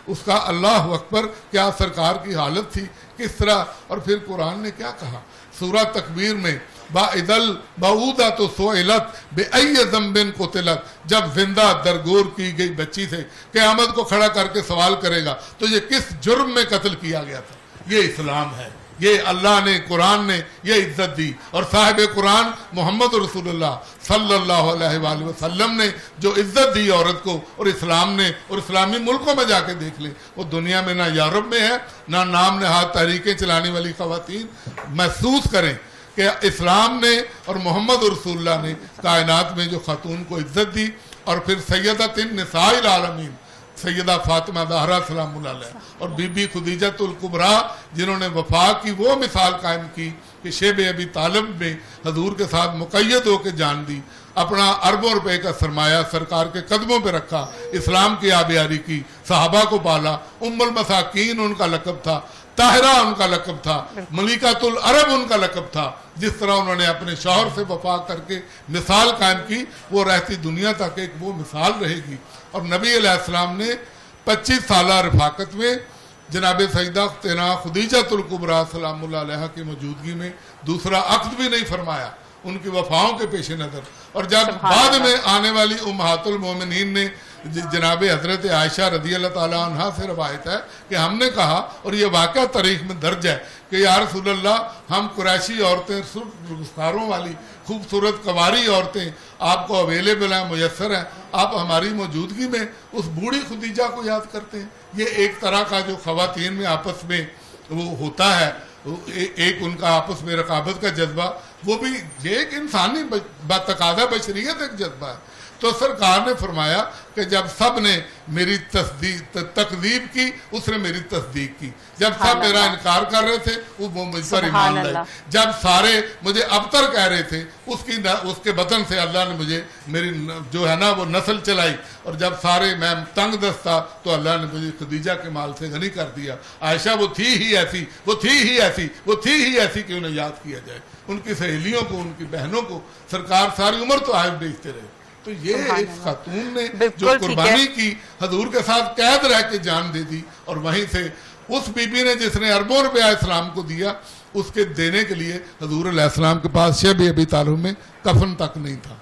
اس کا اللہ اکبر, کیا سرکار کی حالت تھی, کس طرح. اور پھر قرآن نے کیا کہا سورہ تکبیر میں, باعدل بعودہ تو سوئلت بے ای ذنب قتلت, جب زندہ درگور کی گئی بچی سے قیامت کو کھڑا کر کے سوال کرے گا تو یہ کس جرم میں قتل کیا گیا تھا. یہ اسلام ہے, یہ اللہ نے, قرآن نے یہ عزت دی. اور صاحب قرآن محمد رسول اللہ صلی اللہ علیہ وآلہ وسلم نے جو عزت دی عورت کو, اور اسلام نے, اور اسلامی ملکوں میں جا کے دیکھ لیں, وہ دنیا میں نہ یورپ میں ہے, نہ نام نہاد تحریکیں چلانے والی خواتین محسوس کریں کہ اسلام نے اور محمد رسول اللہ نے کائنات میں جو خاتون کو عزت دی. اور پھر سیدۃ النساء العالمین سیدہ فاطمہ زہرا سلام اللہ علیہ اور بی بی خدیجۃ الکبریٰ, جنہوں نے وفا کی وہ مثال قائم کی کہ شیب ابی طالب میں حضور کے ساتھ مقید ہو کے جان دی, اپنا اربوں روپے کا سرمایہ سرکار کے قدموں پہ رکھا, اسلام کی آبیاری کی, صحابہ کو پالا. ام المساکین ان کا لقب تھا, طاہرہ ان کا لقب تھا, ملکۃ العرب ان کا لقب تھا. جس طرح انہوں نے اپنے شوہر سے وفا کر کے مثال قائم کی, وہ رہتی دنیا تک ایک وہ مثال رہے گی. اور نبی علیہ السلام نے 25 سالہ رفاقت میں جناب سیدہ خدیجۃ الکبریٰ سلام اللہ علیہ کی موجودگی میں دوسرا عقد بھی نہیں فرمایا ان کی وفاؤں کے پیش نظر. اور جب بعد میں آنے والی امہات المومنین نے, جناب حضرت عائشہ رضی اللہ تعالیٰ عنہ سے روایت ہے کہ ہم نے کہا, اور یہ واقعہ تاریخ میں درج ہے, کہ یا رسول اللہ, ہم قریشی عورتیں, رخساروں والی خوبصورت قواری عورتیں آپ کو اویلیبل ہیں, میسر ہیں, آپ ہماری موجودگی میں اس بوڑھی خدیجہ کو یاد کرتے ہیں. یہ ایک طرح کا جو خواتین میں آپس میں وہ ہوتا ہے, ایک ان کا آپس میں رقابت کا جذبہ, وہ بھی یہ ایک انسانی تقاضا بشریت ایک جذبہ ہے. تو سرکار نے فرمایا کہ جب سب نے میری تکذیب کی, اس نے میری تصدیق کی. جب سب میرا انکار کر رہے تھے, وہ مجھ پر ایمان لائے. جب سارے مجھے ابتر کہہ رہے تھے, اس کے بطن سے اللہ نے مجھے میری جو ہے نا وہ نسل چلائی. اور جب سارے میں تنگ دست تھا, تو اللہ نے مجھے خدیجہ کے مال سے غنی کر دیا. عائشہ وہ تھی ہی ایسی, وہ تھی ہی ایسی, وہ تھی ہی ایسی کہ انہیں یاد کیا جائے. ان کی سہیلیوں کو, ان کی بہنوں کو سرکار ساری عمر تو آئے بیچتے رہے. تو یہ ایک خاتون نے جو قربانی کی, حضور کے ساتھ قید رہ کے جان دے دی, اور وہیں سے اس بی بی نے جس نے اربوں روپیہ اسلام کو دیا، اس کے دینے کے لیے حضور علیہ السلام کے پاس شیب ابی طالب میں کفن تک نہیں تھا.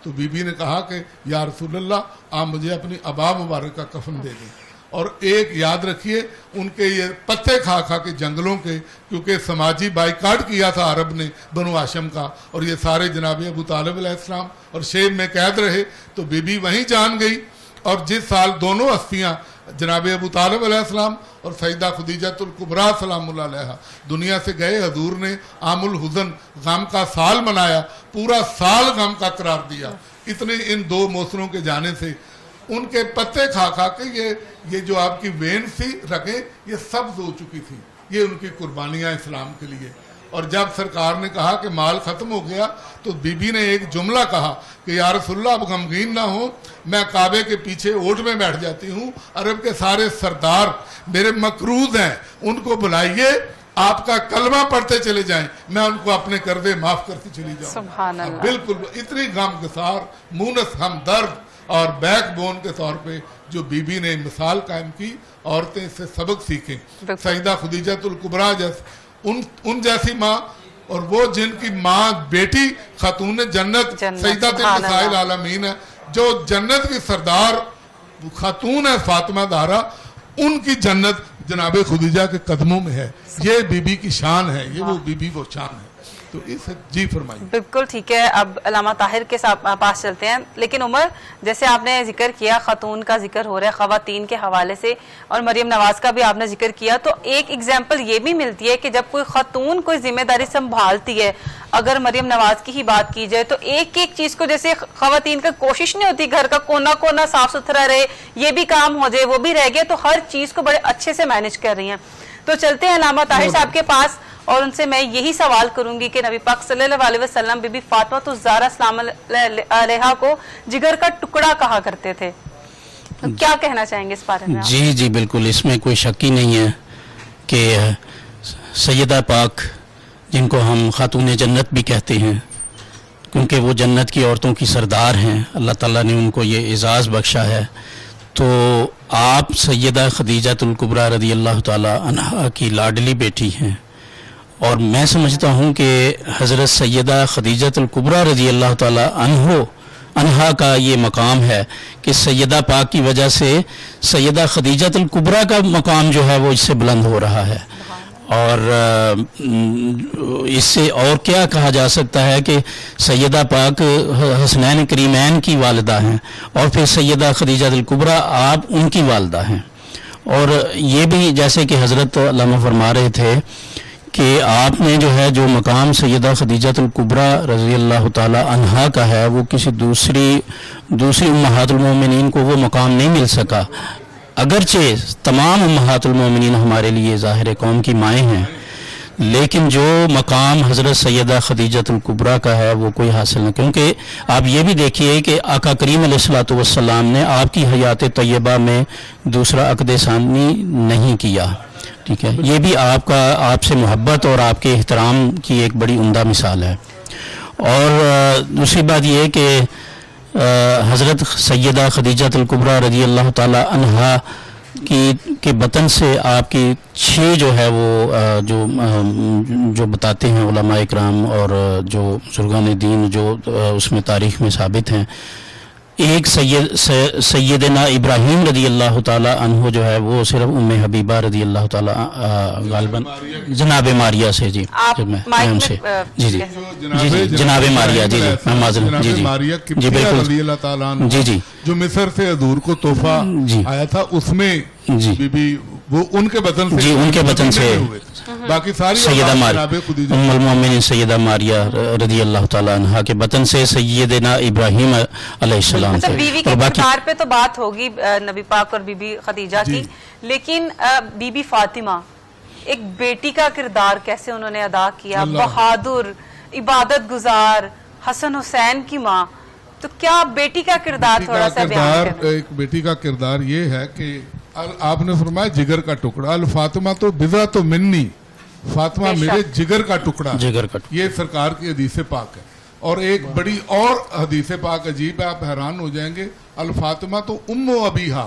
تو بی بی نے کہا کہ یا رسول اللہ آپ مجھے اپنی ابا مبارک کا کفن دے دیں. اور ایک یاد رکھیے، ان کے یہ پتے کھا کھا کے جنگلوں کے، کیونکہ سماجی بائیکاٹ کیا تھا عرب نے بنو ہاشم کا، اور یہ سارے جناب ابو طالب علیہ السلام اور شیب میں قید رہے، تو بی بی وہیں جان گئی. اور جس سال دونوں ہستیاں جناب ابو طالب علیہ السلام اور سیدہ خدیجۃ الکبریٰ سلام اللہ علیہا دنیا سے گئے، حضور نے عام الحزن غم کا سال منایا، پورا سال غم کا قرار دیا. اتنے ان دو موسروں کے جانے سے ان کے پتے کھا کھا کے یہ جو آپ کی وین تھی رگیں یہ سبز ہو چکی تھی. یہ ان کی قربانیاں اسلام کے لیے. اور جب سرکار نے کہا کہ مال ختم ہو گیا تو بی بی نے ایک جملہ کہا کہ یا رسول اللہ اب غمگین نہ ہو، میں کعبے کے پیچھے اونٹ میں بیٹھ جاتی ہوں، عرب کے سارے سردار میرے مقروض ہیں، ان کو بلائیے، آپ کا کلمہ پڑھتے چلے جائیں، میں ان کو اپنے قرضے معاف کرتی چلی جاؤں. سبحان اللہ. بالکل اتنی غم گسار، مونس ہمدرد اور بیک بون کے طور پہ جو بی بی نے مثال قائم کی. عورتیں اس سے سبق سیکھیں. سیدہ خدیجۃ الکبریٰ ان جیسی ماں، اور وہ جن کی ماں بیٹی خاتون جنت سیدہ نساء العالمین ہے، جو جنت کی سردار خاتون ہے فاطمہ زہرا، ان کی جنت جناب خدیجہ کے قدموں میں ہے. یہ بی بی کی شان ہے، یہ وہ بی بی وہ شان ہے. تو اس جی فرمائیے. بالکل ٹھیک ہے. اب علامہ طاہر کے پاس چلتے ہیں. لیکن عمر، جیسے آپ نے ذکر کیا، خاتون کا ذکر ہو رہا ہے خواتین کے حوالے سے، اور مریم نواز کا بھی آپ نے ذکر کیا، تو ایک ایگزامپل یہ بھی ملتی ہے کہ جب کوئی خاتون کوئی ذمہ داری سنبھالتی ہے، اگر مریم نواز کی ہی بات کی جائے تو ایک ایک چیز کو، جیسے خواتین کا کوشش نہیں ہوتی گھر کا کونا کونا صاف ستھرا رہے، یہ بھی کام ہو جائے وہ بھی رہ گیا، تو ہر چیز کو بڑے اچھے سے مینج کر رہی ہیں. تو چلتے ہیں علامہ طاہر صاحب کے پاس، اور ان سے میں یہی سوال کروں گی کہ نبی پاک صلی اللہ علیہ وسلم بی بی فاطمہ الزہرا سلام علیہا کو جگر کا ٹکڑا کہا کرتے تھے. تو کیا کہنا چاہیں گے اس بارے میں؟ جی جی بالکل، اس میں کوئی شک ہی نہیں ہے کہ سیدہ پاک، جن کو ہم خاتون جنت بھی کہتے ہیں، کیونکہ وہ جنت کی عورتوں کی سردار ہیں، اللہ تعالیٰ نے ان کو یہ اعزاز بخشا ہے. تو آپ سیدہ خدیجۃ الکبریٰ رضی اللہ تعالیٰ عنہا کی لاڈلی بیٹی ہیں، اور میں سمجھتا ہوں کہ حضرت سیدہ خدیجۃ الکبریٰ رضی اللہ تعالیٰ عنہا کا یہ مقام ہے کہ سیدہ پاک کی وجہ سے سیدہ خدیجۃ الکبریٰ کا مقام جو ہے وہ اس سے بلند ہو رہا ہے. اور اس سے اور کیا کہا جا سکتا ہے کہ سیدہ پاک حسنین کریمین کی والدہ ہیں، اور پھر سیدہ خدیجۃ الکبریٰ آپ ان کی والدہ ہیں. اور یہ بھی جیسے کہ حضرت علامہ فرما رہے تھے کہ آپ نے جو ہے جو مقام سیدہ خدیجۃ الکبریٰ رضی اللہ تعالی عنہا کا ہے، وہ کسی دوسری امہات المومنین کو وہ مقام نہیں مل سکا. اگرچہ تمام امہات المومنین ہمارے لیے ظاہر قوم کی مائیں ہیں، لیکن جو مقام حضرت سیدہ خدیجۃ الکبریٰ کا ہے وہ کوئی حاصل نہ، کیونکہ آپ یہ بھی دیکھیے کہ آقا کریم علیہ الصلوۃ والسلام نے آپ کی حیات طیبہ میں دوسرا عقد ثانی نہیں کیا. ٹھیک ہے، یہ بھی آپ سے محبت اور آپ کے احترام کی ایک بڑی عمدہ مثال ہے. اور دوسری بات یہ کہ حضرت سیدہ خدیجۃ الکبریٰ رضی اللہ تعالی عنہا کے بطن سے آپ کی 6 جو ہے وہ جو بتاتے ہیں علماء اکرام اور جو بزرگان دین جو اس میں تاریخ میں ثابت ہیں، ایک سیدنا ابراہیم رضی اللہ تعالیٰ عنہ جو ہے وہ صرف ام حبیبہ رضی اللہ تعالیٰ غالباً جناب ماریہ سے، جی سے جی جی جی جناب ماریہ، جی جی معذرت، جی جی جی بالکل رضی اللہ تعالیٰ عنہ جی جی جو مصر سے حضور کو تحفہ آیا تھا، اس میں بی بی وہ ان کے بطن سے، جی ان کے بطن سے باقی ساری سیدہ ماریہ ام المومنین سیدہ ماریہ رضی اللہ تعالیٰ عنہا کے بطن سے سیدنا ابراہیم علیہ السلام اچھا، بیوی کے کردار پہ تو بات ہوگی نبی پاک اور بی بی خدیجہ کی، لیکن بی بی فاطمہ ایک بیٹی کا کردار کیسے انہوں نے ادا کیا؟ بہادر، عبادت گزار، حسن حسین کی ماں. تو کیا بیٹی کا کردار تھوڑا سا بیان کریں؟ ایک بیٹی کا کردار یہ ہے کہ آپ نے فرمایا جگر کا ٹکڑا، الفاطمہ تو بضع تو منی، فاطمہ میرے جگر کا ٹکڑا، یہ سرکار کی حدیث پاک ہے. اور ایک بڑی اور حدیث پاک عجیب ہے، آپ حیران ہو جائیں گے، الفاطمہ تو ام ابیہا،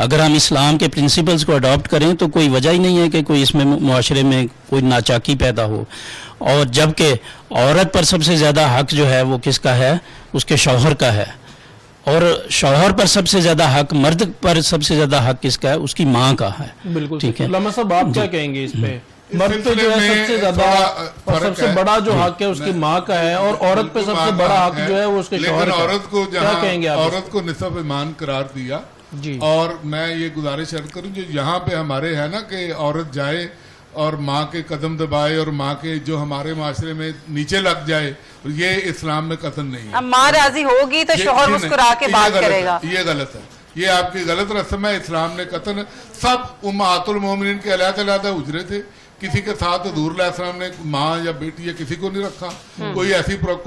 اگر ہم اسلام کے پرنسپلز کو اڈاپٹ کریں تو کوئی وجہ ہی نہیں ہے کہ کوئی اس میں معاشرے میں کوئی ناچاکی پیدا ہو. اور جبکہ عورت پر سب سے زیادہ حق جو ہے وہ کس کا ہے؟ اس کے شوہر کا ہے. اور شوہر پر سب سے زیادہ حق، مرد پر سب سے زیادہ حق کس کا ہے؟ اس کی ماں کا ہے. بالکل ٹھیک ہے. علامہ صاحب آپ کیا کہیں گے اس پہ؟ مرد پہ جو ہے سب سے زیادہ اور سب سے بڑا جو حق ہے اس کی ماں کا ہے، اور عورت پہ سب سے بڑا حق جو ہے وہ اس کے شوہر کا ہے. عورت کو کیا کہیں گے جہاں آپ؟ عورت کو نصف ایمان قرار دیا، جی، اور میں یہ گزارش عرض کروں جو یہاں پہ ہمارے ہے نا کہ عورت جائے اور ماں کے قدم دبائے اور ماں کے جو ہمارے معاشرے میں نیچے لگ جائے، یہ اسلام میں قتل نہیں ہے. اب ماں راضی ہوگی تو شوہر مسکرا کے بات کرے گا. یہ غلط ہے، یہ آپ کی غلط رسم ہے. اسلام نے قتل سب امہات المومنین کے علیحدہ علیحدہ حجرے تھے. کسی کے ساتھ حضور علیہ السلام نے ماں یا بیٹی یا کسی کو نہیں رکھا. کوئی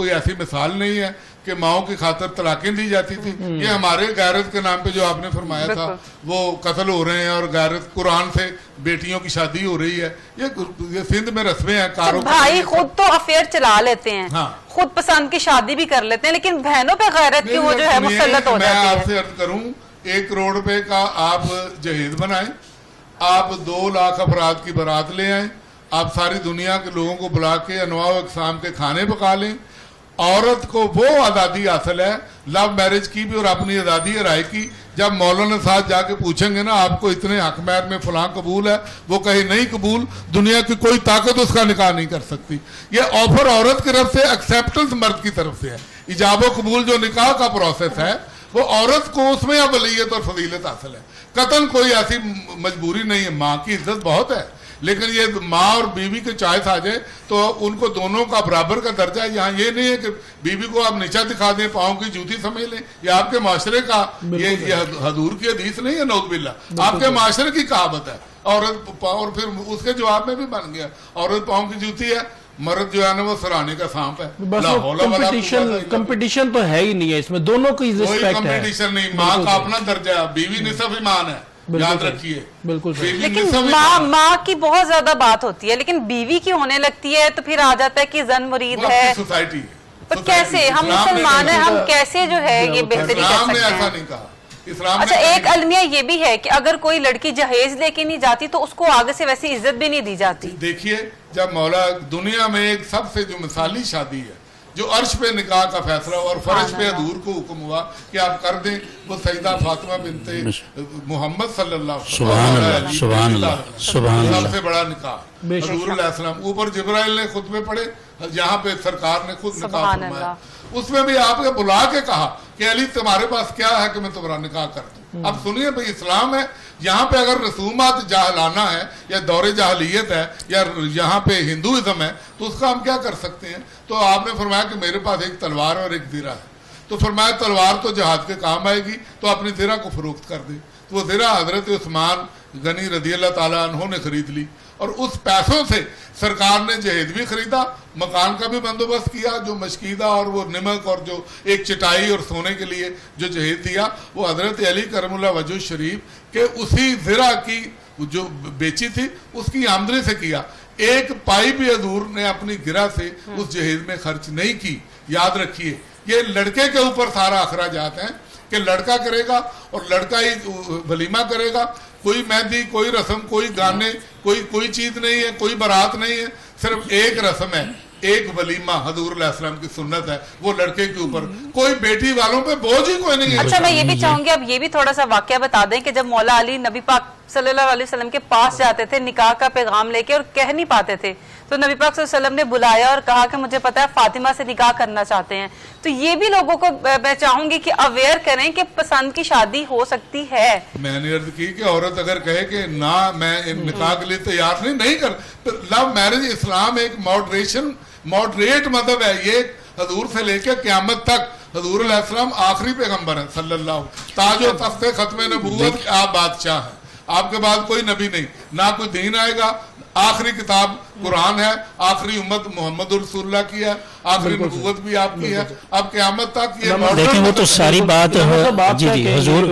ایسی مثال نہیں ہے کہ ماؤں کی خاطر طلاقیں دی جاتی تھی. یہ ہمارے غیرت کے نام پہ جو آپ نے فرمایا تھا وہ قتل ہو رہے ہیں، اور غیرت قرآن سے بیٹیوں کی شادی ہو رہی ہے. یہ سندھ میں رسمیں ہیں. بھائی خود تو افیئر چلا لیتے ہیں، خود پسند کی شادی بھی کر لیتے ہیں، لیکن بہنوں پہ غیرت کی وہ جو ہے مسلط ہو جاتی ہے. میں آپ سے عرض کروں 1 کروڑ روپے کا آپ جہیز بنائیں، آپ 2 لاکھ افراد کی بارات لے آئیں، آپ ساری دنیا کے لوگوں کو بلا کے انواع و اقسام کے کھانے پکا لیں. عورت کو وہ آزادی حاصل ہے لو میرج کی بھی اور اپنی آزادی رائے کی. جب مولانا ساتھ جا کے پوچھیں گے نا آپ کو اتنے حق مہر میں فلاں قبول ہے، وہ کہیں نہیں قبول، دنیا کی کوئی طاقت اس کا نکاح نہیں کر سکتی. یہ آفر عورت کی طرف سے، ایکسیپٹنس مرد کی طرف سے ہے. ایجاب و قبول جو نکاح کا پروسیس ہے وہ عورت کو اس میں اولیت اور فضیلت حاصل ہے. قطعاً کوئی ایسی مجبوری نہیں ہے. ماں کی عزت بہت ہے، لیکن یہ ماں اور بیوی کے چوائس آ جائے تو ان کو دونوں کا برابر کا درجہ ہے. یہاں یہ نہیں ہے کہ بیوی کو آپ نیچا دکھا دیں، پاؤں کی جوتی سمجھ لیں. یہ آپ کے معاشرے کا، یہ حضور کی حدیث نہیں ہے، نعوذ باللہ، آپ کے معاشرے کی کہاوت ہے. عورت، اور پھر اس کے جواب میں بھی بن گیا عورت پاؤں کی جوتی ہے، مرد جو ہے نا وہ سرانے کا سانپ ہے. کمپٹیشن تو ہے ہی نہیں ہے اس میں، دونوں کی کوئی کمپٹیشن نہیں. ماں کا اپنا درجہ ہے، بیوی نصف ایمان ہے، یاد رکھیے. بالکل. لیکن ماں کی بہت زیادہ بات ہوتی ہے، لیکن بیوی کی ہونے لگتی ہے تو پھر آ جاتا ہے کہ زن مرید ہے. سوسائٹی تو کیسے ہم مسلمان ہیں، ہم کیسے جو ہے یہ بہتری کر اسلام نے سکتے ایسا ہیں؟ نہیں کہا. اسلام اچھا، ایک المیہ یہ بھی ہے کہ اگر کوئی لڑکی جہیز لے کے نہیں جاتی تو اس کو آگے سے ویسی عزت بھی نہیں دی جاتی. دیکھیے جب مولا دنیا میں ایک سب سے جو مثالی شادی ہے، جو عرش پہ نکاح کا فیصلہ اور فرش پہ حضور کو حکم ہوا کہ آپ کر دیں، وہ سیدہ فاطمہ بنت محمد صلی اللہ علیہ وسلم، سبحان اللہ، سبحان اللہ، سب سے بڑا نکاح حضور علیہ السلام. اوپر جبرائیل نے خطبے پڑھے، یہاں پہ سرکار نے خود نکاح فرمایا. اس میں بھی آپ نے بلا کے کہا کہ علی تمہارے پاس کیا ہے کہ میں تمہارا نکاح کر دوں. اب سنیے بھائی، اسلام ہے. یہاں پہ اگر رسومات جاہلانہ ہے یا دور جاہلیت ہے یا یہاں پہ ہندوازم ہے تو اس کا ہم کیا کر سکتے ہیں؟ تو آپ نے فرمایا کہ میرے پاس ایک تلوار اور ایک زرہ ہے. تو فرمایا تلوار تو جہاد کے کام آئے گی، تو اپنی زرہ کو فروخت کر دے. تو وہ زرہ حضرت عثمان غنی رضی اللہ تعالیٰ عنہ نے خرید لی، اور اس پیسوں سے سرکار نے جہیز بھی خریدا، مکان کا بھی بندوبست کیا. جو مشکیدہ اور وہ نمک اور جو ایک چٹائی اور سونے کے لیے جو جہیز دیا وہ حضرت علی کرم اللہ وجہ شریف کہ اسی زرہ کی جو بیچی تھی اس کی آمدنی سے کیا. ایک پائی بھی حضور نے اپنی گرہ سے اس جہیز میں خرچ نہیں کی. یاد رکھیے یہ لڑکے کے اوپر سارا اخراجات ہیں کہ لڑکا کرے گا اور لڑکا ہی ولیمہ کرے گا. کوئی مہندی، کوئی رسم، کوئی گانے، کوئی چیز نہیں ہے، کوئی بارات نہیں ہے. صرف ایک رسم ہے، ایک ولیمہ حضور علیہ السلام کی سنت ہے، وہ لڑکے کے اوپر. کوئی بیٹی والوں پہ بوجھ ہی کوئی نہیں ہے. اچھا، میں یہ بھی چاہوں گی اب یہ بھی تھوڑا سا واقعہ بتا دیں کہ جب مولا علی نبی پاک صلی اللہ علیہ وسلم کے پاس جاتے تھے نکاح کا پیغام لے کے اور کہہ نہیں پاتے تھے، تو نبی پاک صلی اللہ علیہ وسلم نے بلایا اور کہا کہ مجھے پتا ہے فاطمہ سے نکاح کرنا چاہتے ہیں. تو یہ بھی لوگوں کو میں چاہوں گی کہ اویئر کریں کہ پسند کی شادی ہو سکتی ہے. میں نے عرض کی کہ عورت اگر کہے کہ نہ میں نکاح کے لیے تیار نہیں کر. لو میرج اسلام ایک ماڈریٹ مذہب ہے. یہ حضور سے لے کے قیامت تک حضور علیہ السلام آخری پیغمبر ہیں صلی اللہ علیہ وسلم. تاج و تخت ختم نبوت، آپ بادشاہ ہیں، آپ کے بعد کوئی نبی نہیں، نہ کوئی دین آئے گا. آخری کتاب قرآن ہے، آخری امت محمد رسول اللہ کی ہے، آخری نبوت بھی آپ کی ہے. اب قیامت تک یہ دیکھیں وہ تو ساری بات جی حضور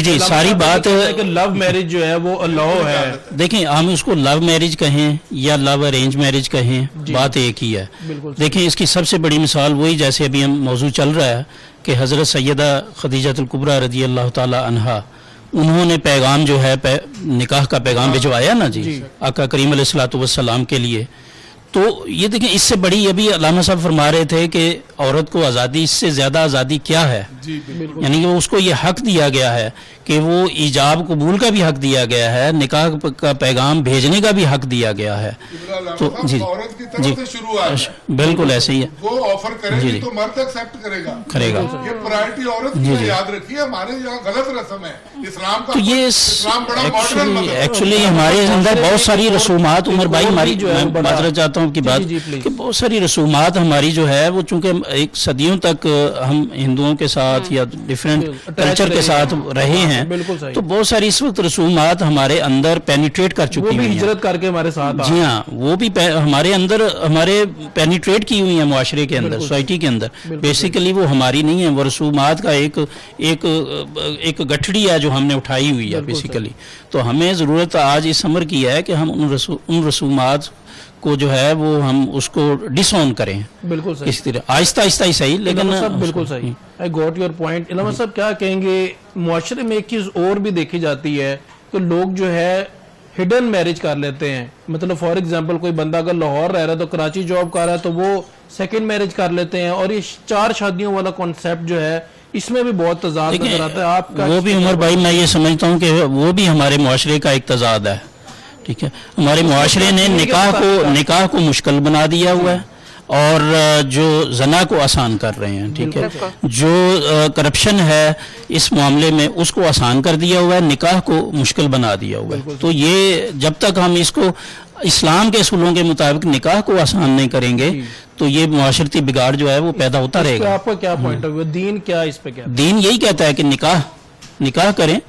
جی ساری بات کہ لو میرج جو ہے وہ الاؤ ہے. دیکھیں ہم اس کو لو میرج کہیں یا لو ارینج میرج کہیں، بات ایک ہی ہے. دیکھیں اس کی سب سے بڑی مثال وہی جیسے ابھی ہم موضوع چل رہا ہے کہ حضرت سیدہ خدیجہ الکبریٰ رضی اللہ تعالی عنہا انہوں نے پیغام جو ہے نکاح کا پیغام بھجوایا نا جی آقا کریم علیہ الصلوۃ والسلام کے لیے. تو یہ دیکھیں اس سے بڑی ابھی علامہ صاحب فرما رہے تھے کہ عورت کو آزادی، اس سے زیادہ آزادی کیا ہے؟ یعنی کہ اس کو یہ حق دیا گیا ہے کہ وہ ایجاب قبول کا بھی حق دیا گیا ہے، نکاح کا پیغام بھیجنے کا بھی حق دیا گیا ہے. تو جی عورت کی طرف سے شروع ہے، بالکل ایسے ہی ہے. وہ آفر کرے گی تو مرد ایکسپٹ کرے گا. یہ پرائرٹی عورت کی یاد رکھیے، ہمارے یہاں غلط رسم ہے. اسلام کا، تو یہ اسلام بڑا ماڈرن مذہب ہے. ایکچولی ہمارے اندر بہت ساری رسومات، عمر بھائی ہماری جو ہے معذرت چاہتا ہوں کی بات کہ بہت ساری رسومات ہماری جو ہے وہ چونکہ ایک صدیوں تک ہم ہندوؤں کے ساتھ یا ڈیفرنٹ کلچر کے ساتھ رہے ہیں، تو بہت ساری اس وقت رسومات ہمارے اندر پینیٹریٹ کر چکی ہوئی ہیں، ہجرت کر کے ہمارے ساتھ. جی ہاں، وہ بھی ہمارے اندر ہمارے پینیٹریٹ کی ہوئی ہیں معاشرے کے اندر، سوسائٹی کے اندر. بیسیکلی وہ ہماری نہیں ہیں، وہ رسومات کا ایک گٹھڑی ہے جو ہم نے اٹھائی ہوئی ہے بیسیکلی. تو ہمیں ضرورت آج اس امر کی ہے کہ ہم ان رسومات کو جو ہے وہ ہم اس کو ڈس آن کریں. بالکل صحیح، اس طرح آہستہ آہستہ ہی صحیح، لیکن بالکل صحیح. آئی گوٹ یور پوائنٹ. علامہ صاحب کیا کہیں گے، معاشرے میں ایک چیز اور بھی دیکھی جاتی ہے کہ لوگ جو ہے ہڈن میرج کر لیتے ہیں. مطلب فار ایگزامپل کوئی بندہ اگر لاہور رہ رہا ہے تو کراچی جاب کر رہا ہے تو وہ سیکنڈ میرج کر لیتے ہیں، اور یہ 4 شادیوں والا کانسیپٹ جو ہے اس میں بھی بہت تضاد نظر آتا ہے. آپ کا وہ بھی عمر بھائی میں یہ سمجھتا ہوں کہ وہ بھی ہمارے معاشرے کا ایک تضاد ہے. ٹھیک ہے، ہمارے معاشرے نے نکاح کو مشکل بنا دیا ہوا ہے اور جو زنا کو آسان کر رہے ہیں. ٹھیک ہے، جو کرپشن ہے اس معاملے میں اس کو آسان کر دیا ہوا ہے، نکاح کو مشکل بنا دیا ہوا ہے. تو یہ جب تک ہم اس کو اسلام کے اصولوں کے مطابق نکاح کو آسان نہیں کریں گے تو یہ معاشرتی بگاڑ جو ہے وہ پیدا ہوتا رہے گا. آپ کا کیا پوائنٹ آف ویو، دین کیا اس پہ کیا؟ دین یہی کہتا ہے کہ نکاح کریں.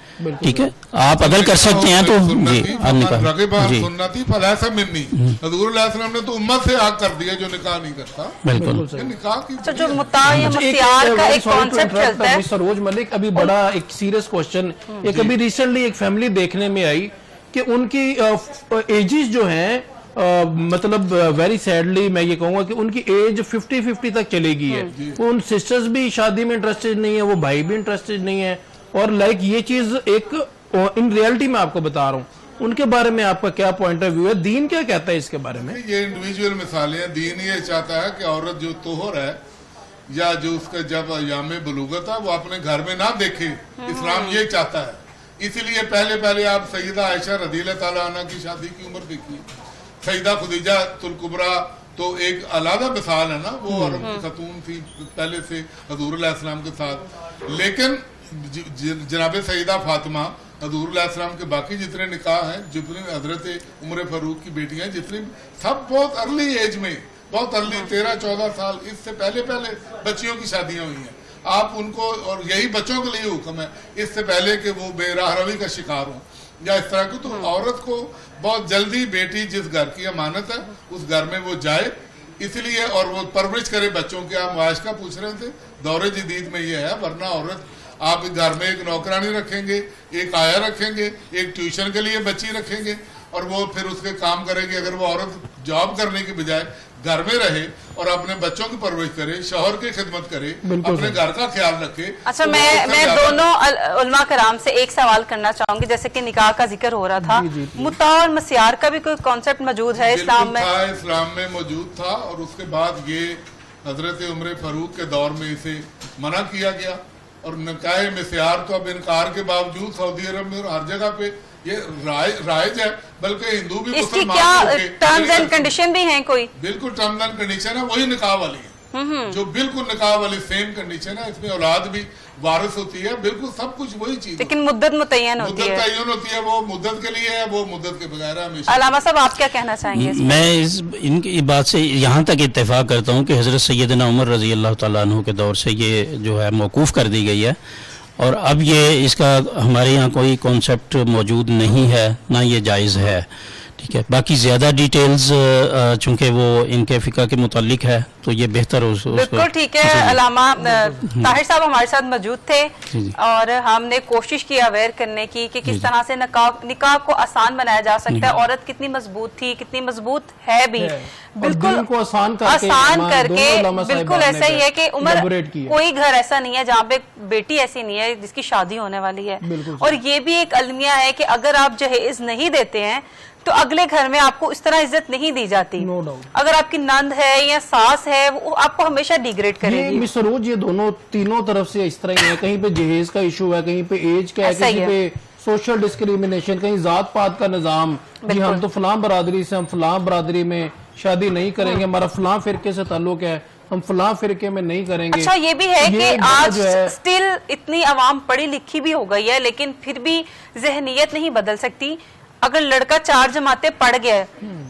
ٹھیک ہے، آپ اگر کر سکتے ہیں تو جی آپ نکاح. سنتی فلیسا منی، حضور علیہ السلام نے تو امت سے آگ کر دیا جو نکاح نہیں کرتا. بالکل. نکاح کی جو متاع یا مسیار کا ایک کانسیپٹ چلتا ہے. سروج ملک، ابھی بڑا ایک سیریس کوسچن، ایک ابھی ریسنٹلی ایک فیملی دیکھنے میں آئی کہ ان کی ایجز جو ہیں، مطلب ویری سیڈلی میں یہ کہوں گا کہ ان کی ایج 50 تک چلے گئی ہے. ان سسٹرز بھی شادی میں انٹرسٹڈ نہیں ہے، وہ بھائی بھی انٹرسٹڈ نہیں ہے. اور لائک یہ چیز ایک ان ریئلٹی میں آپ کو بتا رہا ہوں، ان کے بارے میں آپ کا کیا پوائنٹ آف ویو ہے؟ دین کیا کہتا ہے اس کے بارے میں؟ یہ انڈیویجول مثالیں ہیں. دین یہ چاہتا ہے کہ عورت جو طہر ہے یا جو اس کا جب ایام بلوغت ہے وہ اپنے گھر میں نہ دیکھے. اسلام یہ چاہتا ہے. اسی لیے پہلے آپ سیدہ عائشہ رضی اللہ تعالیٰ عنہ کی شادی کی عمر دیکھیے. سیدہ خدیجہ الکبریٰ تو ایک علیحدہ مثال ہے نا، وہ عرب کی خاتون تھی پہلے سے حضور علیہ السلام کے ساتھ. لیکن جناب سیدہ فاطمہ، حضور علیہ السلام کے باقی جتنے نکاح ہیں، جتنے حضرت عمر فاروق کی بیٹیاں جتنی، سب بہت ارلی ایج میں، بہت ارلی 13-14 سال اس سے پہلے بچیوں کی شادیاں ہوئی ہیں. آپ ان کو، اور یہی بچوں کے لیے حکم ہے، اس سے پہلے کہ وہ بے راہ روی کا شکار ہوں یا اس طرح کی. تو عورت کو بہت جلدی بیٹی جس گھر کی امانت ہے اس گھر میں وہ جائے، اس لیے، اور وہ پرورش کرے بچوں کے. آپ معاش کا پوچھ رہے تھے، دور جدید میں یہ ہے. ورنہ عورت آپ گھر میں ایک نوکرانی رکھیں گے، ایک آیا رکھیں گے، ایک ٹیوشن کے لیے بچی رکھیں گے، اور وہ پھر اس کے کام کرے گی. اگر وہ عورت جاب کرنے کی بجائے گھر میں رہے اور اپنے بچوں کی پرورش کرے، شوہر کی خدمت کرے، اپنے گھر کا خیال رکھے. اچھا، میں دونوں علماء کرام سے ایک سوال کرنا چاہوں گی. جیسے کہ نکاح کا ذکر ہو رہا تھا، متاع اور مسیار کا بھی کوئی کانسیپٹ موجود ہے اسلام میں؟ اسلام میں موجود تھا، اور اس کے بعد یہ حضرت عمر فاروق کے دور میں اسے منع کیا گیا. اور نکاح مسیار تو اب انکار کے باوجود سعودی عرب میں اور ہر جگہ پہ یہ رائج ہے، بلکہ ہندو بھی اس کی کیا ٹرمز اینڈ کنڈیشن بھی ہیں کوئی؟ بالکل ٹرمز اینڈ کنڈیشن ہے، وہی نکاح والی ہے، جو بالکل نکاح والی سیم کنڈیشن ہے. اس میں اولاد بھی وارث ہوتی ہے، بالکل سب کچھ وہی چیز. لیکن مدت متعین ہوتی ہے. مدت تعین ہوتی ہے، وہ مدت کے لیے ہے، وہ مدت کے بغیر ہے ہمیشہ. علامہ صاحب آپ کیا کہنا چاہیں گے؟ میں ان کی بات سے یہاں تک اتفاق کرتا ہوں کہ حضرت سیدنا عمر رضی اللہ تعالیٰ عنہ کے دور سے یہ جو ہے موقوف کر دی گئی ہے، اور اب یہ اس کا ہمارے یہاں کوئی کانسیپٹ موجود نہیں ہے، نہ یہ جائز ہے. ٹھیک ہے. باقی زیادہ ڈیٹیلز چونکہ وہ ان کے فقہ کے متعلق ہے تو یہ بہتر اس کو. بالکل ٹھیک ہے. علامہ طاہر صاحب ہمارے ساتھ موجود تھے اور ہم نے کوشش کی اویئر کرنے کی کہ کس طرح سے نکاح کو آسان بنایا جا سکتا ہے. عورت کتنی مضبوط تھی, کتنی مضبوط ہے بھی, بالکل آسان کر کے بالکل ایسا ہی ہے کہ عمر کوئی گھر ایسا نہیں ہے جہاں پہ بیٹی ایسی نہیں ہے جس کی شادی ہونے والی ہے. اور یہ بھی ایک المیہ ہے کہ اگر آپ جہیز نہیں دیتے ہیں تو اگلے گھر میں آپ کو اس طرح عزت نہیں دی جاتی. اگر آپ کی نند ہے یا ساس ہے وہ آپ کو ہمیشہ ڈیگریڈ کرے گی. مس سروج یہ تینوں طرف سے اس طرح ہی ہے. کہیں پہ جہیز کا ایشو ہے, کہیں پہ ایج کا ہے, کہیں پہ سوشل ڈسکریمنیشن, کہیں ذات پات کا نظام. جی ہم تو فلاں برادری سے, ہم فلاں برادری میں شادی نہیں کریں گے, ہمارا فلاں فرقے سے تعلق ہے, ہم فلاں فرقے میں نہیں کریں گے. اچھا یہ بھی ہے کہ آج سٹل اتنی عوام پڑھی لکھی بھی ہو گئی ہے لیکن پھر بھی ذہنیت نہیں بدل سکتی. اگر لڑکا 4 جماعتیں پڑھ گیا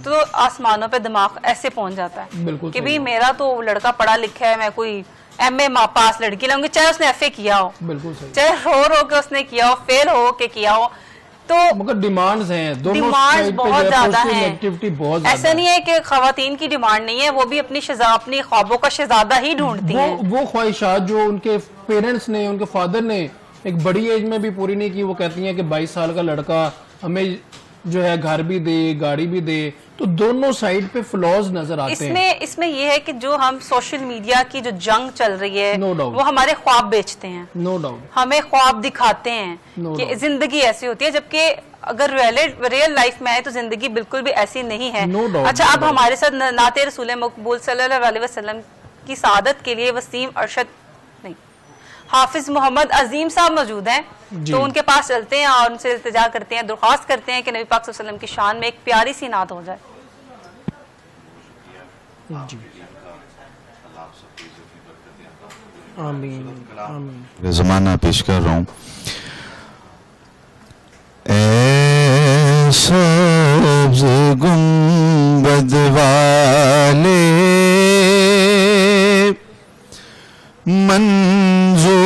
تو آسمانوں پہ دماغ ایسے پہنچ جاتا ہے کہ بھی میرا تو لڑکا پڑھا لکھا ہے, میں کوئی ایم اے پاس لڑکی لاؤں گی, چاہے اس نے ایف اے کیا ہو, چاہے رو کے اس نے کیا ہو, فیل ہو کے کیا ہو. تو مگر ڈیمانڈز ہیں, ڈیمانڈز بہت زیادہ ہیں. ایسا نہیں ہے کہ خواتین کی ڈیمانڈ نہیں ہے, وہ بھی اپنی خوابوں کا شہزادہ ہی ڈھونڈتی ہیں. وہ خواہشات جو ان کے پیرنٹس نے, ان کے فادر نے ایک بڑی ایج میں بھی پوری نہیں کی, وہ کہتی ہیں کہ 22 سال کا لڑکا ہمیں جو ہے گھر بھی دے, گاڑی بھی دے. تو دونوں سائیڈ پہ فلاز نظر آتے ہیں. اس میں یہ ہے کہ جو ہم سوشل میڈیا کی جو جنگ چل رہی ہے وہ ہمارے خواب بیچتے ہیں, ہمیں خواب دکھاتے ہیں کہ زندگی ایسی ہوتی ہے, جبکہ اگر ریئل لائف میں آئے تو زندگی بالکل بھی ایسی نہیں ہے. اچھا اب ہمارے ساتھ نعت رسول مقبول صلی اللہ علیہ وسلم کی سعادت کے لیے وسیم ارشد حافظ محمد عظیم صاحب موجود ہیں, تو ان کے پاس چلتے ہیں اور ان سے التجا کرتے ہیں, درخواست کرتے ہیں کہ نبی پاک صلی اللہ علیہ وسلم کی شان میں ایک پیاری سی نعت ہو جائے. زمانہ پیش کر رہا ہوں. اے سبز گنبد والے منظور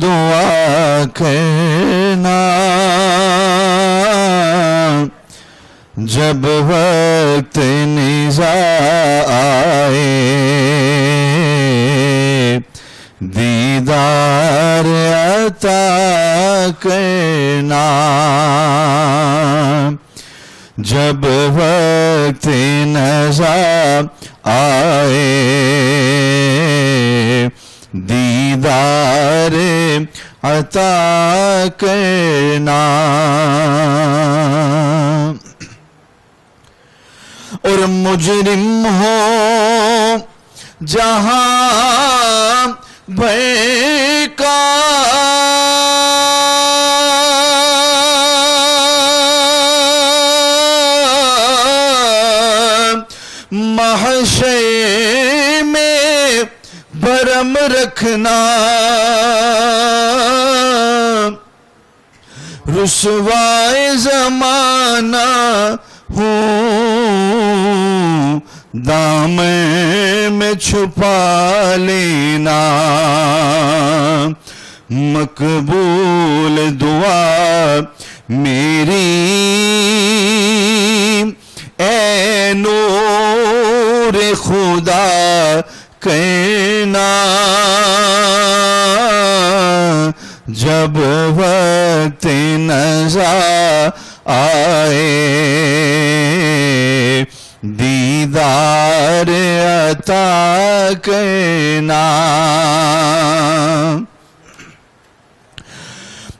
دعا کرنا, جب وقت نزاع آئے دیدار عطا کرنا, جب وقت نزاع آئے دیدار عطا کرنا. اور مجرم ہو جہاں بھر کا محشر میں بھرم رکھنا, رسوائے زمانہ ہوں دامن میں چھپا لینا, مقبول دعا میری اے نور خدا کہنا, جب وقت نزاع آئے دیدار عطا کرنا.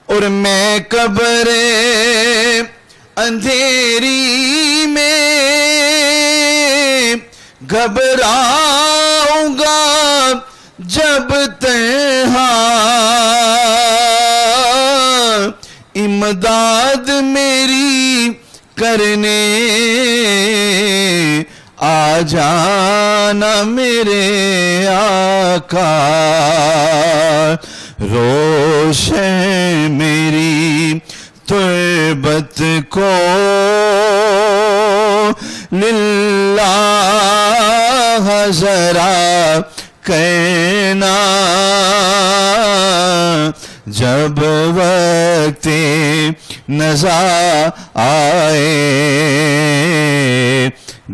اور میں قبر اندھیری میں گھبراؤں گا جب تنہا, امداد میری کرنے آ جانا میرے آقا, روشن میری تربت کو للہ ذرا کہنا, جب وقت نزا آئے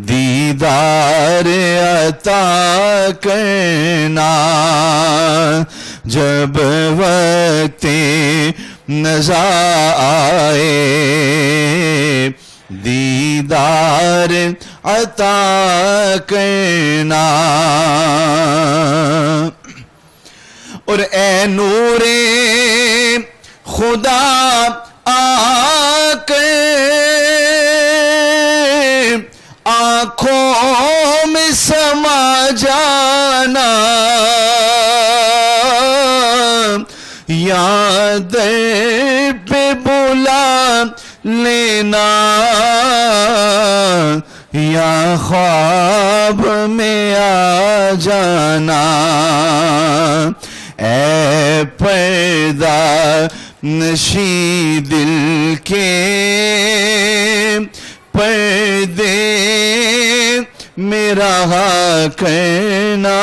دیدار عطا کرنا جب وقت نزا آئے دیدار عطا کرنا اور اے نور خدا آ کر آنکھوں میں سما جانا یا در پہ بلا لینا یا خواب میں آ جانا اے پردہ نشی دل کے پردے میرا کرنا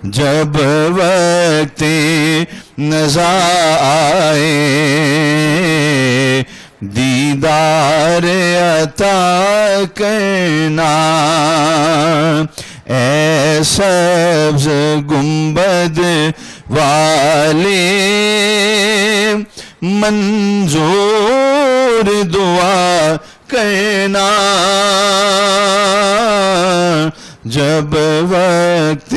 جب وقت نزا آئے دیدار عطا کرنا اے سبز گنبد والے منظور دعا کرنا جب وقت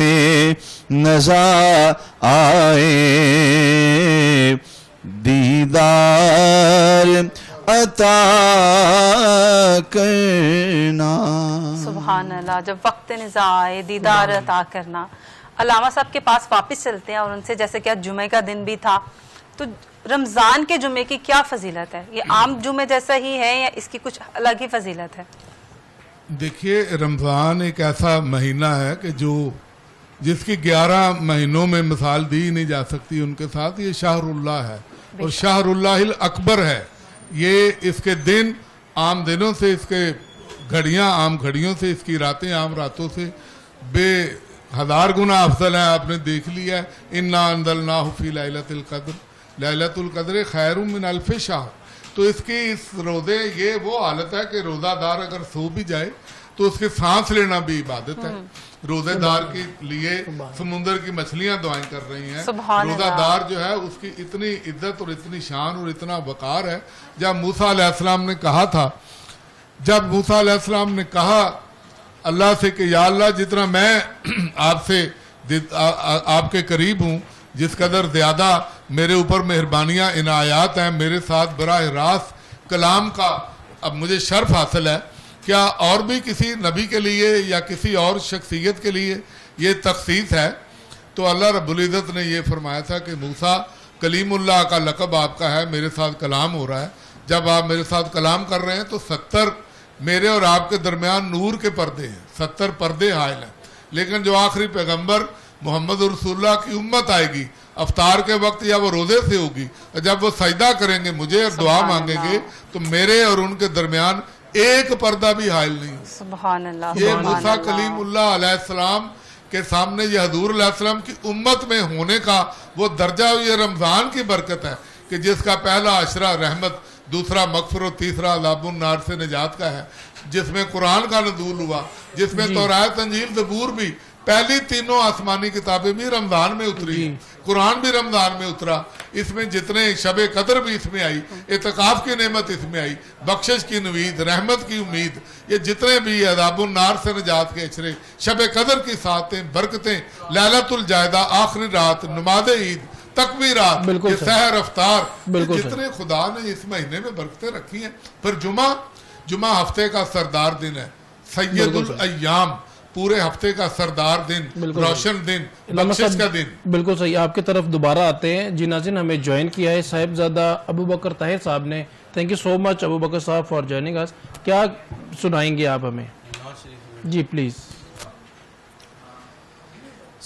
نزا آئے دیدار عطا کرنا. سبحان اللہ. جب وقت نزا آئے دیدار عطا کرنا. علامہ صاحب کے پاس واپس چلتے ہیں اور ان سے جیسے کہ جمعہ کا دن بھی تھا تو رمضان کے جمعے کی کیا فضیلت ہے؟ یہ عام جمعے جیسا ہی ہے یا اس کی کچھ الگ ہی فضیلت ہے؟ دیکھیے رمضان ایک ایسا مہینہ ہے کہ جس کی 11 مہینوں میں مثال دی نہیں جا سکتی ان کے ساتھ. یہ شہر اللہ ہے اور شہر اللہ الاکبر ہے. یہ اس کے دن عام دنوں سے، اس کے گھڑیاں عام گھڑیوں سے، اس کی راتیں عام راتوں سے بے ہزار گنا افضل ہیں. آپ نے دیکھ لیا ہے انا انزلناہ فی لیلۃ القدر، لیلۃ القدر خیر من الف شہر. تو اس کی اس روزے یہ وہ حالت ہے کہ روزہ دار اگر سو بھی جائے تو اس کے سانس لینا بھی عبادت ہے. روزے دار کے لیے سمندر کی مچھلیاں دعائیں کر رہی ہیں. روزہ دار جو ہے اس کی اتنی عزت اور اتنی شان اور اتنا وقار ہے. جب موسیٰ علیہ السلام نے کہا تھا، جب موسیٰ علیہ السلام نے کہا اللہ سے کہ یا اللہ جتنا میں آپ کے قریب ہوں، جس قدر زیادہ میرے اوپر مہربانیاں عنایات ہیں، میرے ساتھ براہ راست کلام کا اب مجھے شرف حاصل ہے، کیا اور بھی کسی نبی کے لیے یا کسی اور شخصیت کے لیے یہ تخصیص ہے؟ تو اللہ رب العزت نے یہ فرمایا تھا کہ موسیٰ کلیم اللہ کا لقب آپ کا ہے، میرے ساتھ کلام ہو رہا ہے. جب آپ میرے ساتھ کلام کر رہے ہیں تو 70 میرے اور آپ کے درمیان نور کے پردے ہیں، 70 پردے حائل ہیں. لیکن جو آخری پیغمبر محمد رسول اللہ کی امت آئے گی افطار کے وقت یا وہ روزے سے ہوگی، جب وہ سجدہ کریں گے مجھے اور دعا مانگیں گے تو میرے اور ان کے درمیان ایک پردہ بھی حائل نہیں. سبحان اللہ. یہ موسیٰ کلیم اللہ علیہ السلام کے سامنے یہ حضور علیہ السلام کی امت میں ہونے کا وہ درجہ یہ رمضان کی برکت ہے کہ جس کا پہلا عشرہ رحمت، دوسرا مغفرت، تیسرا عذاب النار سے نجات کا ہے، جس میں قرآن کا نزول ہوا، جس میں توراۃ انجیل زبور بھی پہلی تینوں آسمانی کتابیں بھی رمضان میں اتری، قرآن بھی رمضان میں اترا. اس میں جتنے شب قدر بھی اس میں آئی، اعتکاف کی نعمت اس میں آئی، بخشش کی نوید، رحمت کی امید، یہ جتنے بھی عذاب النار سے نجات کے عشرے، شب قدر کی ساعتیں، برکتیں، لیلۃ الجائدہ، آخری رات، نماز عید، تکبیرات، یہ سحر افطار، جتنے خدا نے اس مہینے میں برکتیں رکھی ہیں. پھر جمعہ ہفتے کا سردار دن ہے، سید الایام، پورے ہفتے کا سردار دن، روشن دن، بخشش کا دن. بالکل صحیح. آپ کی طرف دوبارہ آتے ہیں. جی ناظرین، ہمیں جوائن کیا ہے صاحبزادہ ابو بکر طاہر صاحب نے. تھینک یو سو مچ ابو بکر صاحب فار جوائننگ اس. کیا سنائیں گے آپ ہمیں؟ جی پلیز.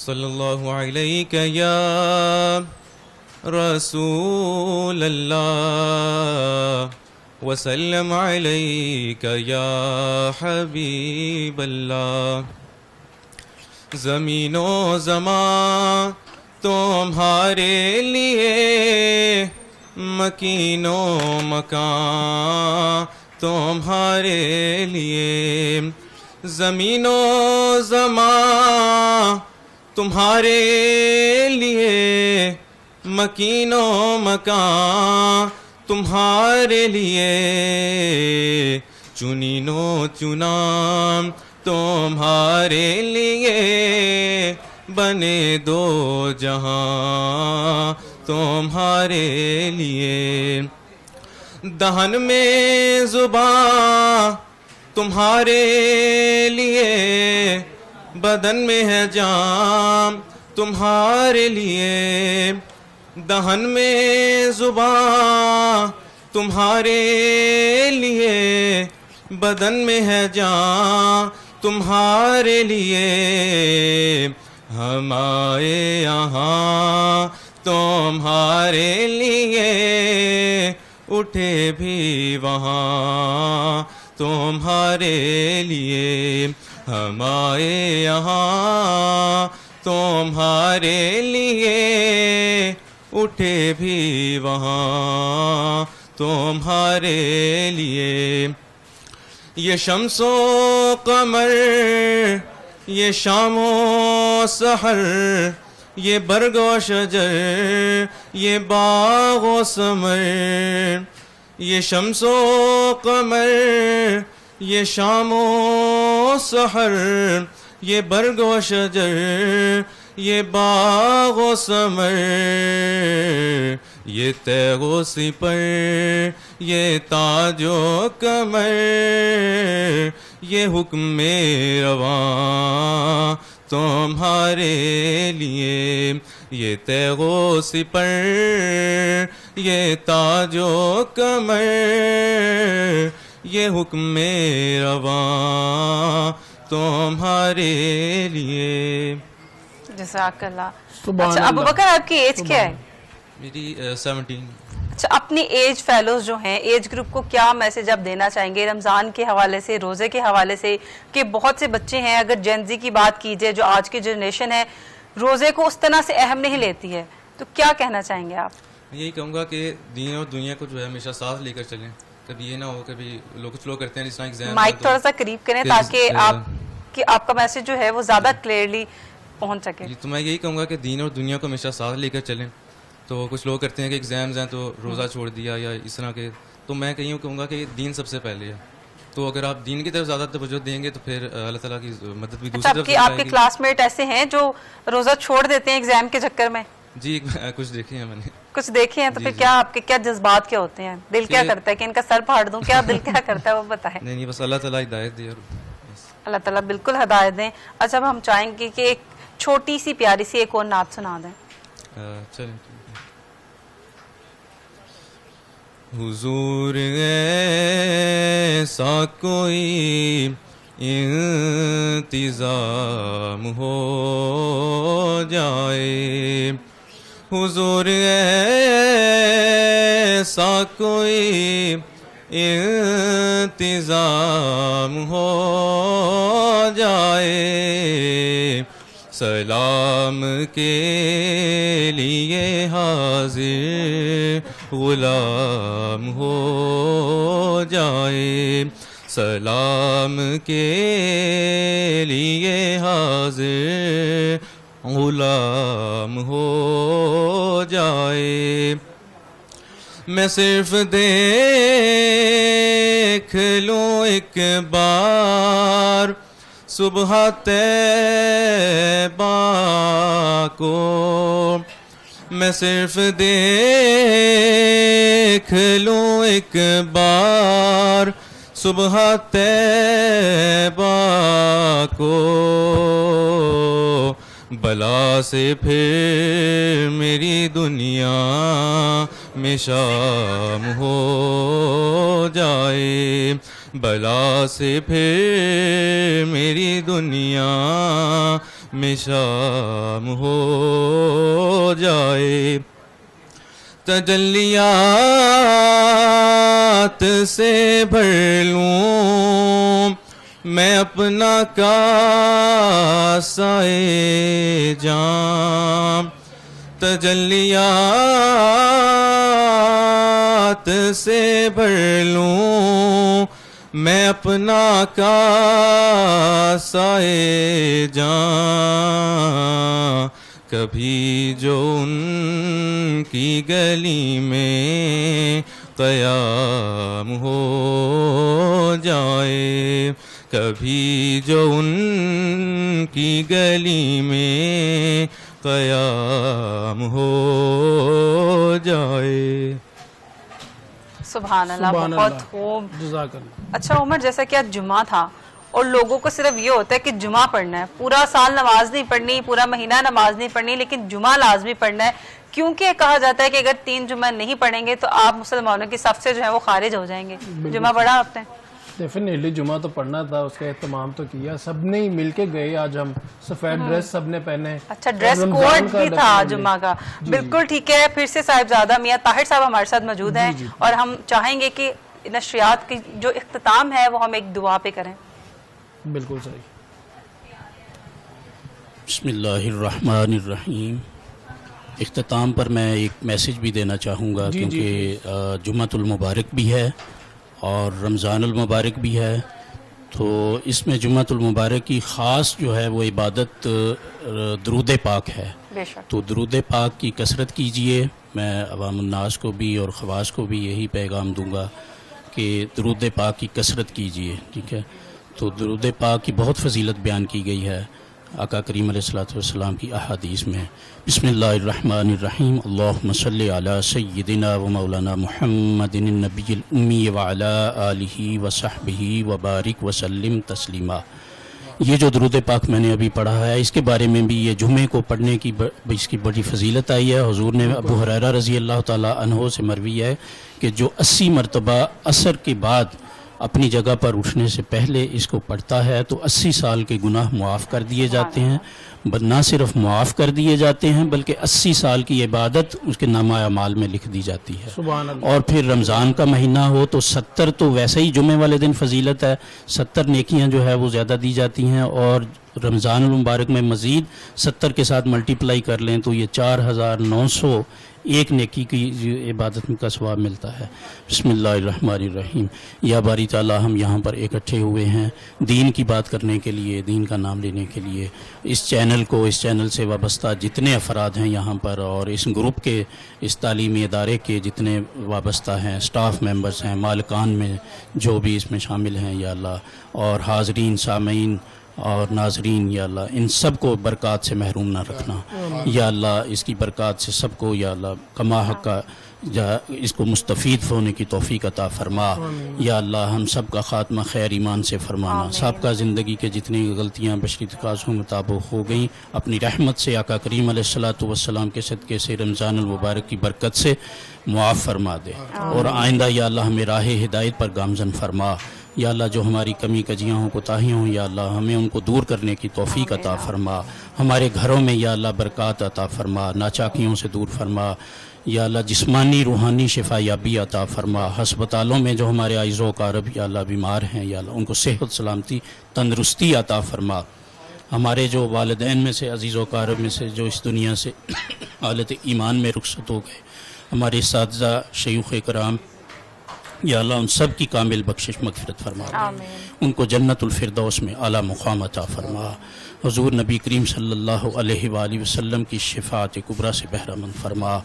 صلی اللہ علیہ یا رسول اللہ وسلم علیک یا حبیب اللہ. زمین و زمان تمہارے لیے مکین و مکان تمہارے لیے زمین و زمان تمہارے لیے مکین و مکان تمہارے لیے چنین و چنا تمہارے لیے بنے دو جہاں تمہارے لیے دہن میں زبان تمہارے لیے بدن میں ہے جام تمہارے لیے دہن میں زبان تمہارے لیے بدن میں ہے جان تمہارے لیے ہم آئے یہاں تمہارے لیے اٹھے بھی وہاں تمہارے لیے ہم آئے یہاں تمہارے لیے اٹھے بھی وہاں تمہارے لیے یہ شمس و قمر یہ شام و سحر یہ برگ و شجر یہ باغ و ثمر یہ شمس و قمر یہ شام و سحر یہ برگ و شجر یہ باغ و ثمر یہ تیغ و سپر یہ تاج و کمر یہ حکم رواں تمہارے لیے یہ تیغ و سپر یہ تاج و کمر یہ حکم رواں تمہارے لیے جزاک اللہ. سبحان اچھا ابو اللہ. بکر آپ کی ایج کیا ہے؟ میری 17. اچھا اپنی ایج فیلوز جو ہیں ایج گروپ کو کیا میسج آپ دینا چاہیں گے رمضان کے حوالے سے روزے کے حوالے سے کہ بہت سے بچے ہیں اگر جین زی کی بات کیجئے جو آج کی جنریشن ہے روزے کو اس طرح سے اہم نہیں لیتی ہے تو کیا کہنا چاہیں گے آپ؟ میں یہی کہوں گا کہ دین اور دنیا کو جو ہے ہمیشہ ساتھ لے کر چلیں. کبھی یہ نہ ہو کبھی کچھ لوگ کرتے ہیں جس طرح ایگزام مائک تھوڑا سا قریب کریں تاکہ آپ کا میسج جو ہے وہ زیادہ کلیئرلی پہنچ سکے. تو میں یہی کہوں گا کہ دین اور دنیا کو ہمیشہ ساتھ لے کر چلیں. تو کچھ لوگ کرتے ہیں کہ ایگزامز ہیں تو روزہ چھوڑ دیا یا اس طرح کے. تو میں کہوں گا کہ دین سب سے پہلے ہے. تو اگر آپ دین کی طرف زیادہ توجہ دیں گے تو پھر اللہ تعالیٰ کی مدد بھی دوسری طرف سے آپ کے کلاس میٹ ایسے ہیں جو روزہ چھوڑ دیتے ہیں ایگزام کے چکر میں؟ جی کچھ دیکھے ہیں میں نے. کچھ دیکھے ہیں تو پھر کیا آپ کے کیا جذبات کیا ہوتے ہیں؟ دل کیا کرتا ہے کہ ان کا سر پھاڑ دوں؟ کیا دل کیا کرتا ہے وہ بتائیں. نہیں بس اللہ تعالیٰ ہدایت دے. اللہ تعالیٰ بالکل ہدایت دیں. اچھا اب ہم چاہیں گے کہ ایک چھوٹی سی پیاری سی ایک اور نعت سنا دیں. چلیں. حضور ایسا کوئی انتظام ہو جائے حضور ایسا کوئی انتظام ہو جائے سلام کے لیے حاضر غلام ہو جائے سلام کے لیے حاضر غلام ہو جائے میں صرف دیکھ لوں ایک بار صبح طیبہ کو میں صرف دیکھ لوں ایک بار صبح طیبہ کو بلا سے پھر میری دنیا میں شام ہو جائے بلا سے پھر میری دنیا میں شام ہو جائے تجلیات سے بھر لوں میں اپنا کاسہ جام تجلیات سے بھر لوں میں اپنا کاسائے جاں، کبھی جو ان کی گلی میں قیام ہو جائے، کبھی جو ان کی گلی میں قیام ہو جائے۔ سبحان اللہ، سبحان بہت اللہ، خوب۔ جزاک اللہ۔ اچھا عمر، جیسا کہ آج جمعہ تھا اور لوگوں کو صرف یہ ہوتا ہے کہ جمعہ پڑھنا ہے، پورا سال نماز نہیں پڑھنی، پورا مہینہ نماز نہیں پڑھنی، لیکن جمعہ لازمی پڑھنا ہے، کیونکہ کہا جاتا ہے کہ اگر 3 جمعہ نہیں پڑھیں گے تو آپ مسلمانوں کی صف سے جو ہے وہ خارج ہو جائیں گے۔ جمعہ پڑھا آپ نے؟ ڈیفینیٹلی جمعہ تو پڑھنا تھا، اس کا اہتمام تو کیا، سب نے ہی مل کے گئے، آج ہم سفید ڈریس سب نے پہنے۔ اچھا، ڈریس کوڈ بھی تھا جمعہ کا، بالکل ٹھیک ہے۔ پھر سے صاحبزادہ میاں طاہر صاحب ہمارے ساتھ موجود ہیں اور ہم چاہیں گے کہ نشریات کی جو اختتام ہے وہ ہم ایک دعا پہ کریں۔ بالکل صحیح۔ بسم اللہ الرحمن الرحیم۔ اختتام پر میں ایک میسیج بھی دینا چاہوں گا، کیونکہ جمعۃ المبارک بھی ہے اور رمضان المبارک بھی ہے، تو اس میں جمعۃ المبارک کی خاص جو ہے وہ عبادت درود پاک ہے، بے شک۔ تو درود پاک کی کثرت کیجئے۔ میں عوام الناس کو بھی اور خواص کو بھی یہی پیغام دوں گا کہ درود پاک کی کثرت کیجئے، ٹھیک ہے؟ تو درود پاک کی بہت فضیلت بیان کی گئی ہے آقا کریم علیہ الصلوۃ والسلام کی احادیث میں۔ بسم اللہ الرحمن الرحیم، اللہم صلی علی سیدنا و مولانا محمد النبی الامی وعلی آلہ وصحبہ وبارک وسلم تسلیما۔ یہ جو درود پاک میں نے ابھی پڑھا ہے، اس کے بارے میں بھی یہ جمعے کو پڑھنے کی اس کی بڑی فضیلت آئی ہے۔ حضور نے ابو ہریرہ رضی اللہ تعالیٰ عنہ سے مروی ہے کہ جو 80 مرتبہ عصر کے بعد اپنی جگہ پر اٹھنے سے پہلے اس کو پڑھتا ہے تو 80 سال کے گناہ معاف کر دیے جاتے ہیں، نہ صرف معاف کر دیے جاتے ہیں بلکہ 80 سال کی عبادت اس کے نامہ اعمال میں لکھ دی جاتی ہے۔ سبحان اللہ۔ اور پھر رمضان کا مہینہ ہو تو 70 تو ویسے ہی جمعے والے دن فضیلت ہے، 70 نیکیاں جو ہے وہ زیادہ دی جاتی ہیں، اور رمضان المبارک میں مزید 70 کے ساتھ ملٹیپلائی کر لیں تو یہ 4901 نیکی کی عبادت کا ثواب ملتا ہے۔ بسم اللہ الرحمن الرحیم۔ یا باری تعالیٰ، ہم یہاں پر اکٹھے ہوئے ہیں دین کی بات کرنے کے لیے، دین کا نام لینے کے لیے۔ اس چینل کو، اس چینل سے وابستہ جتنے افراد ہیں یہاں پر، اور اس گروپ کے، اس تعلیمی ادارے کے جتنے وابستہ ہیں، سٹاف ممبرز ہیں، مالکان میں جو بھی اس میں شامل ہیں یا اللہ، اور حاضرین، سامعین اور ناظرین یا اللہ، ان سب کو برکات سے محروم نہ رکھنا یا اللہ، اس کی برکات سے سب کو یا اللہ کما حق کا اس کو مستفید ہونے کی توفیق عطا فرما یا اللہ، ہم سب کا خاتمہ خیر ایمان سے فرمانا، سابقہ زندگی کے جتنی غلطیاں بشری تقاضوں مطابق ہو گئیں اپنی رحمت سے آقا کریم علیہ الصلوۃ والسلام کے صدقے سے رمضان المبارک کی برکت سے معاف فرما دے، اور آئندہ یا اللہ ہمیں راہ ہدایت پر گامزن فرما یا اللہ، جو ہماری کمی کجیاں ہوں، کوتاہیاں ہوں یا اللہ، ہمیں ان کو دور کرنے کی توفیق عطا فرما، ہمارے گھروں میں یا اللہ برکات عطا فرما، ناچاکیوں سے دور فرما یا اللہ، جسمانی روحانی شفا یابی عطا فرما، ہسپتالوں میں جو ہمارے عزیز و اقارب یا اللہ بیمار ہیں یا اللہ، ان کو صحت سلامتی تندرستی عطا فرما، ہمارے جو والدین میں سے، عزیز و اقارب میں سے جو اس دنیا سے حالت ایمان میں رخصت ہو گئے، ہمارے اساتذہ، شیوخ کرام یا اللہ، ان سب کی کامل بخشش مغفرت فرما دے، ان کو جنت الفردوس میں اعلیٰ مقام عطا فرما، حضور نبی کریم صلی اللہ علیہ وآلہ وسلم کی شفاعت کبریٰ سے بہرہ مند فرما،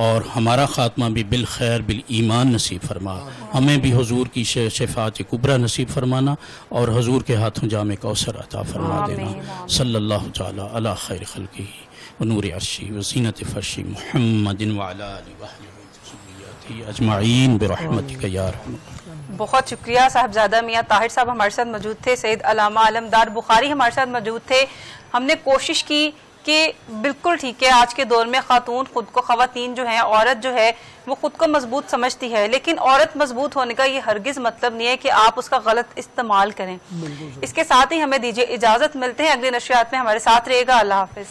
اور ہمارا خاتمہ بھی بالخیر بالایمان نصیب فرما، ہمیں بھی حضور کی شفاعت کبریٰ نصیب فرمانا اور حضور کے ہاتھوں جام کوثر عطا فرما دینا، صلی اللہ تعالی علی خیر خلقہ ونور عرشہ وزینت فرشہ محمد وعلی آلہ وصحبہ اجمعین برحمتک یا ارحم۔ بہت شکریہ صاحبزادہ میاں طاہر صاحب ہمارے ساتھ موجود تھے، سید علامہ علمدار بخاری ہمارے ساتھ موجود تھے۔ ہم نے کوشش کی کہ بالکل ٹھیک ہے، آج کے دور میں خاتون خود کو، خواتین جو ہیں، عورت جو ہے وہ خود کو مضبوط سمجھتی ہے، لیکن عورت مضبوط ہونے کا یہ ہرگز مطلب نہیں ہے کہ آپ اس کا غلط استعمال کریں۔ اس کے ساتھ ہی ہمیں دیجیے اجازت، ملتے ہیں اگلی نشریات میں، ہمارے ساتھ رہے گا، اللہ حافظ۔